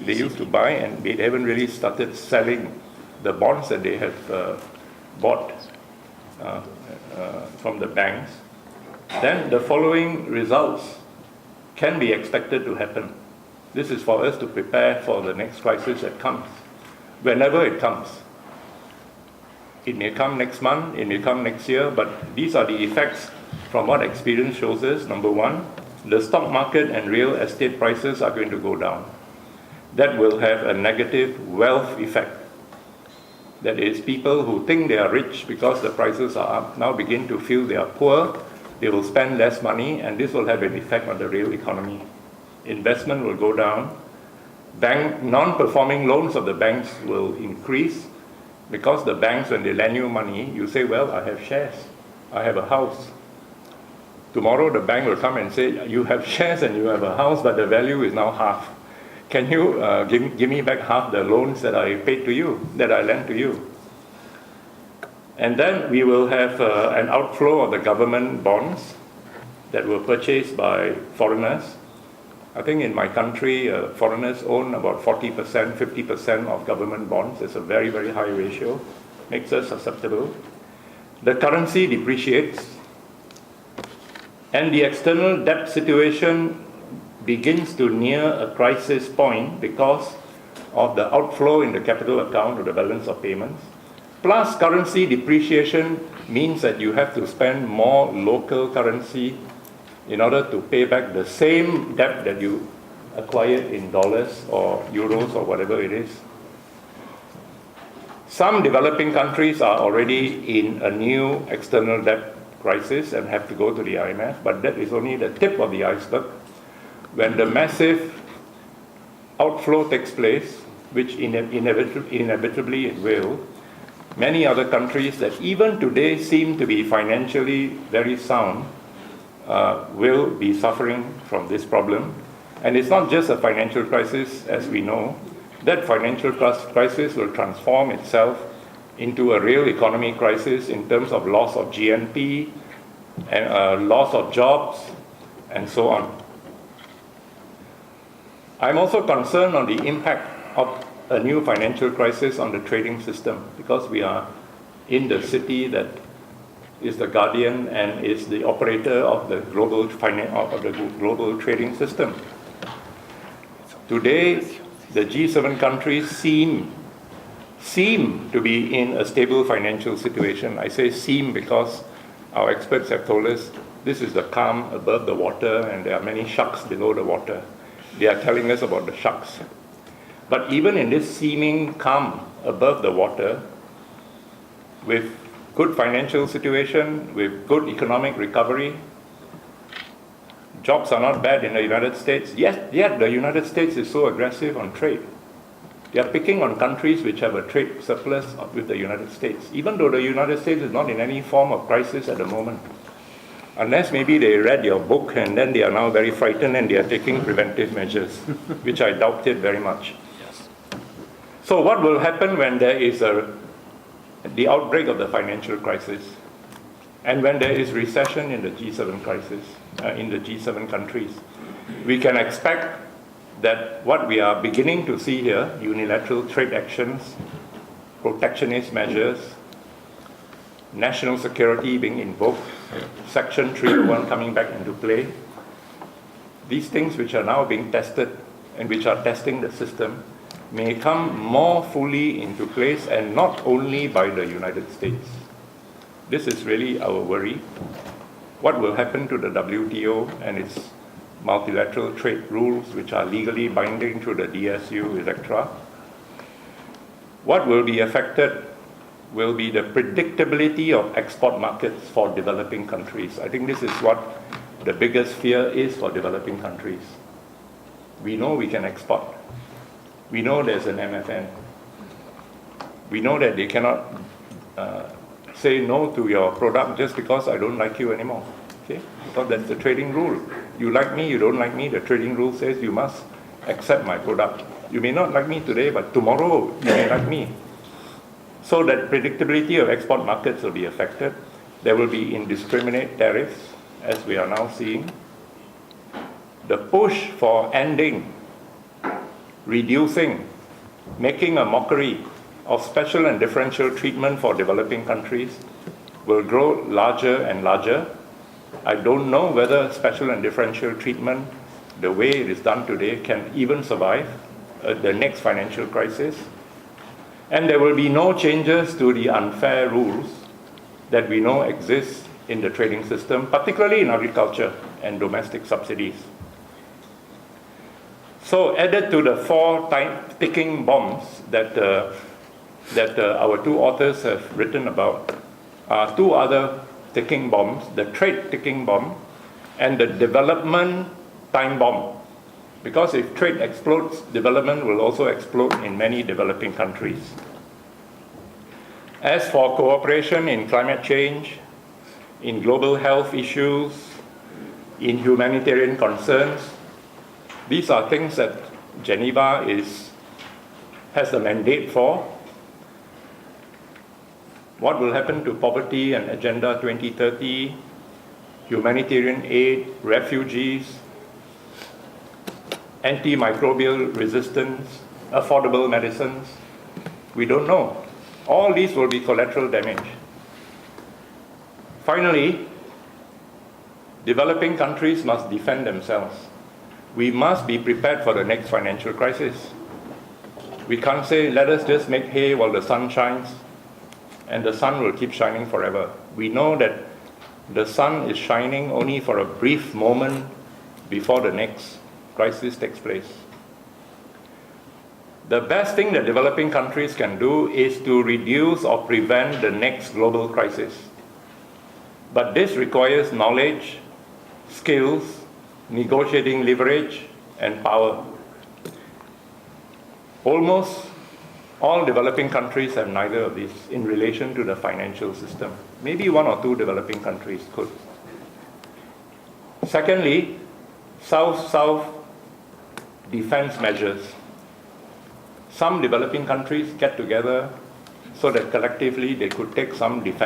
They used to buy, and they haven't really started selling the bonds that they have bought from the banks. Then the following results can be expected to happen. This is for us to prepare for the next crisis that comes, whenever it comes. It may come next month, it may come next year, but these are the effects from what experience shows us. Number one, the stock market and real estate prices are going to go down. That will have a negative wealth effect. That is, people who think they are rich because the prices are up now begin to feel they are poor. They will spend less money, and this will have an effect on the real economy. Investment will go down. Non-performing loans of the banks will increase because the banks, when they lend you money, you say, well, I have shares, I have a house. Tomorrow the bank will come and say, you have shares and you have a house, but the value is now half. Can you give me back half the loans that I paid to you, that I lent to you? And then we will have an outflow of the government bonds that were purchased by foreigners. I think in my country, foreigners own about 40%, 50% of government bonds. It's a very, very high ratio. Makes us susceptible. The currency depreciates. And the external debt situation begins to near a crisis point because of the outflow in the capital account or the balance of payments. Plus, currency depreciation means that you have to spend more local currency in order to pay back the same debt that you acquired in dollars or euros or whatever it is. Some developing countries are already in a new external debt crisis and have to go to the IMF, but that is only the tip of the iceberg. When the massive outflow takes place, which inevitably it will, many other countries that even today seem to be financially very sound will be suffering from this problem. And it's not just a financial crisis, as we know. That financial crisis will transform itself into a real economy crisis in terms of loss of GNP, and loss of jobs, and so on. I'm also concerned on the impact of a new financial crisis on the trading system, because we are in the city that is the guardian and is the operator of the global trading system. Today, the G7 countries seem to be in a stable financial situation. I say seem because our experts have told us this is the calm above the water and there are many sharks below the water. They are telling us about the sharks. But even in this seeming calm above the water, with good financial situation, with good economic recovery, jobs are not bad in the United States. Yet the United States is so aggressive on trade. They are picking on countries which have a trade surplus with the United States, even though the United States is not in any form of crisis at the moment. Unless maybe they read your book and then they are now very frightened and they are taking preventive measures, which I doubt it very much. Yes. So what will happen when there is the outbreak of the financial crisis and when there is recession in the G7 crisis, in the G7 countries? We can expect that what we are beginning to see here, unilateral trade actions, protectionist measures, national security being invoked, Section 301 coming back into play, these things which are now being tested and which are testing the system may come more fully into place, and not only by the United States. This is really our worry. What will happen to the WTO and its multilateral trade rules which are legally binding through the DSU, etc.? What will be affected will be the predictability of export markets for developing countries. I think this is what the biggest fear is for developing countries. We know we can export. We know there's an MFN. We know that they cannot say no to your product just because I don't like you anymore. Okay? Because that's the trading rule. You like me, you don't like me, the trading rule says you must accept my product. You may not like me today, but tomorrow you may like me. So that predictability of export markets will be affected. There will be indiscriminate tariffs, as we are now seeing. The push for ending, reducing, making a mockery of special and differential treatment for developing countries will grow larger and larger. I don't know whether special and differential treatment, the way it is done today, can even survive the next financial crisis. And there will be no changes to the unfair rules that we know exist in the trading system, particularly in agriculture and domestic subsidies. So added to the 4 ticking bombs that our 2 authors have written about are 2 other ticking bombs, the trade ticking bomb and the development time bomb. Because if trade explodes, development will also explode in many developing countries. As for cooperation in climate change, in global health issues, in humanitarian concerns, these are things that Geneva has the mandate for. What will happen to poverty and Agenda 2030, humanitarian aid, refugees, antimicrobial resistance, affordable medicines? We don't know. All these will be collateral damage. Finally, developing countries must defend themselves. We must be prepared for the next financial crisis. We can't say, let us just make hay while the sun shines, and the sun will keep shining forever. We know that the sun is shining only for a brief moment before the next crisis takes place. The best thing that developing countries can do is to reduce or prevent the next global crisis. But this requires knowledge, skills, negotiating leverage, and power. Almost all developing countries have neither of these in relation to the financial system. Maybe 1 or 2 developing countries could. Secondly, South-South defense measures. Some developing countries get together so that collectively they could take some defense